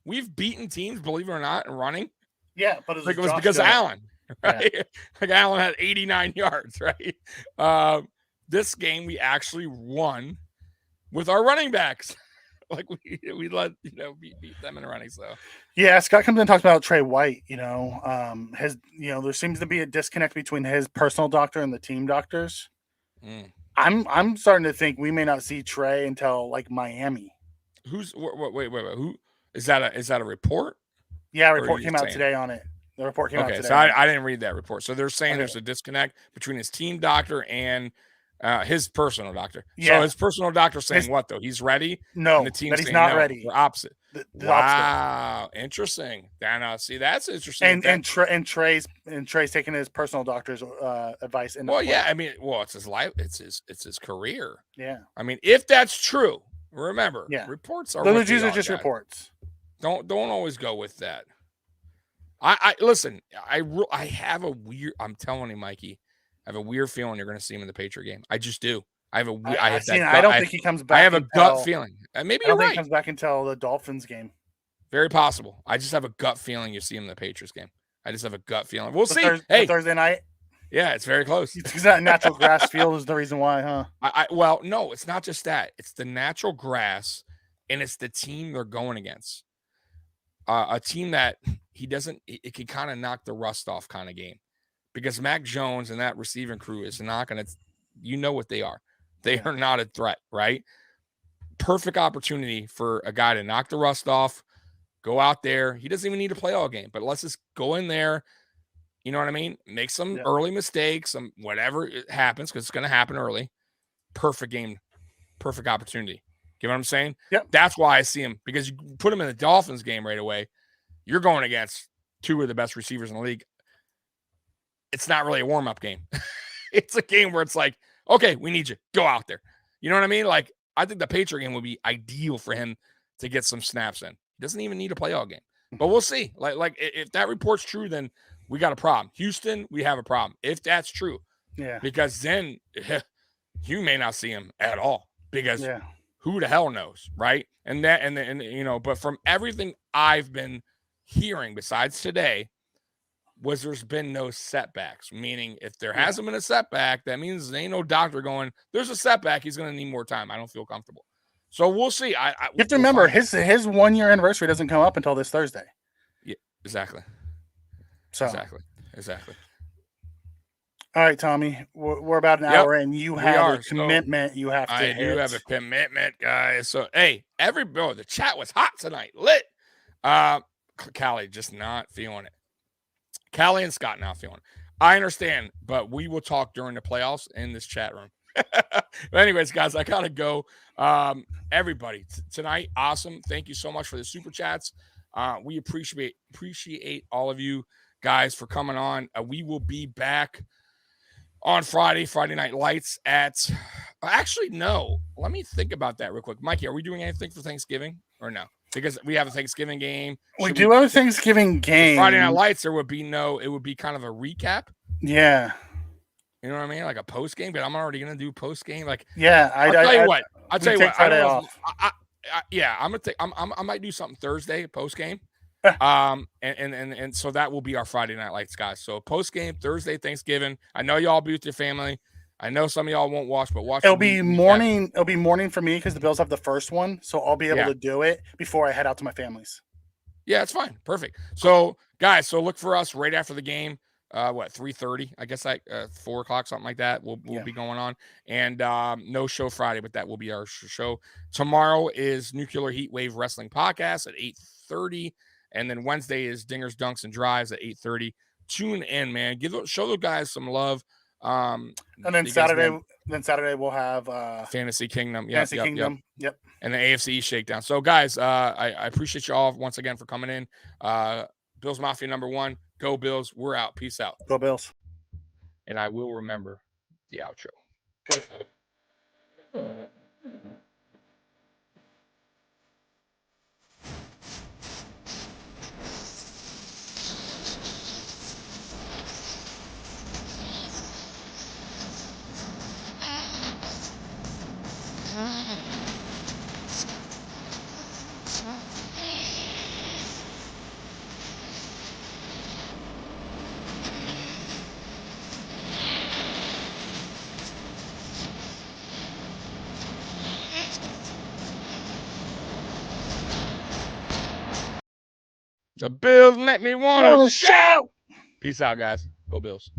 we've beaten teams, believe it or not, in running. Yeah, but Like it was Josh because of doing it. Allen, right? Like Allen had 89 yards, right? This game we actually won with our running backs. Like we let beat them in running. So Yeah, Scott comes in and talks about Trey White. There seems to be a disconnect between his personal doctor and the team doctors. I'm starting to think we may not see Trey until like Miami. Wait, who is that? Is that a report? Yeah, a report came out today on it. The report came out today. Okay, so I didn't read that report. So they're saying there's a disconnect between his team doctor and his personal doctor. Yeah. So his personal doctor saying what though? He's ready. No, and the team that he's not ready. The opposite. Wow, opposite. Interesting. See, that's interesting. And Trey's taking his personal doctor's advice. Yeah, I mean, it's his life. It's his career. Yeah. I mean, if that's true, remember, reports are those are just reports. Don't always go with that. I listen. I have a weird. I'm telling you, Mikey. I have a weird feeling you're going to see him in the Patriot game. I just do. I don't think he comes back. I have a gut feeling. Maybe you're right. He comes back until the Dolphins game. Very possible. I just have a gut feeling you see him in the Patriots game. I just have a gut feeling. We'll see. Thursday night. Yeah, it's very close. Because that natural grass field is the reason why, huh? Well, no, it's not just that. It's the natural grass, and it's the team they're going against. A team that it can kind of knock the rust off kind of game. Because Mac Jones and that receiving crew is not going to, what they are. They are not a threat, right? Perfect opportunity for a guy to knock the rust off, go out there. He doesn't even need to play all game, but let's just go in there. You know what I mean? Make some early mistakes, some whatever it happens, because it's going to happen early. Perfect game, perfect opportunity. You know what I'm saying? Yep. That's why I see him, because you put him in the Dolphins game right away. You're going against two of the best receivers in the league. It's not really a warm-up game. It's a game where it's like, okay, we need you. Go out there. You know what I mean? Like, I think the Patriot game would be ideal for him to get some snaps in. He doesn't even need to play all game. But we'll see. Like if that report's true, then we got a problem. Houston, we have a problem. If that's true. Yeah. Because then you may not see him at all. Because who the hell knows, right? And but from everything I've been hearing besides today, there's been no setbacks, meaning if there hasn't been a setback, that means there ain't no doctor going, there's a setback, he's going to need more time. I don't feel comfortable. So we'll see. You have to remember, his 1 year anniversary doesn't come up until this Thursday. Yeah, exactly. So Exactly. All right, Tommy, we're about an hour in. You have a commitment you have to hit. I do have a commitment, guys. So, hey, the chat was hot tonight. Lit. Callie just not feeling it. Callie and Scott not feeling it. I understand, but we will talk during the playoffs in this chat room. But anyways, guys, I gotta go. Everybody tonight, awesome. Thank you so much for the super chats. We appreciate all of you guys for coming on. We will be back on Friday Night Lights at. Actually, no. Let me think about that real quick. Mikey, are we doing anything for Thanksgiving or no? Because we have a Thanksgiving game. We do have a Thanksgiving game. Friday Night Lights, it would be kind of a recap. Yeah. You know what I mean? Like a post game, but I'm already going to do post game. Like, I'll tell you what. I might do something Thursday post game. And so that will be our Friday Night Lights, guys. So post game Thursday, Thanksgiving. I know y'all be with your family. I know some of y'all won't watch, but watch. It'll be morning. It'll be morning for me because the Bills have the first one, so I'll be able to do it before I head out to my family's. Yeah, it's fine. Perfect. So, guys, look for us right after the game. 3:30? I guess 4:00, something like that. We'll be going on, and no show Friday, but that will be our show. Tomorrow is Nuclear Heat Wave Wrestling Podcast at 8:30, and then Wednesday is Dingers, Dunks, and Drives at 8:30. Tune in, man. Show the guys some love. And then Saturday we'll have Fantasy Kingdom. Yep. And the AFC Shakedown. So, guys, I appreciate you all once again for coming in. Bills Mafia #1. Go Bills. We're out. Peace out. Go Bills. And I will remember the outro. The Bills make me want Wanna to shout. Peace out, guys. Go Bills.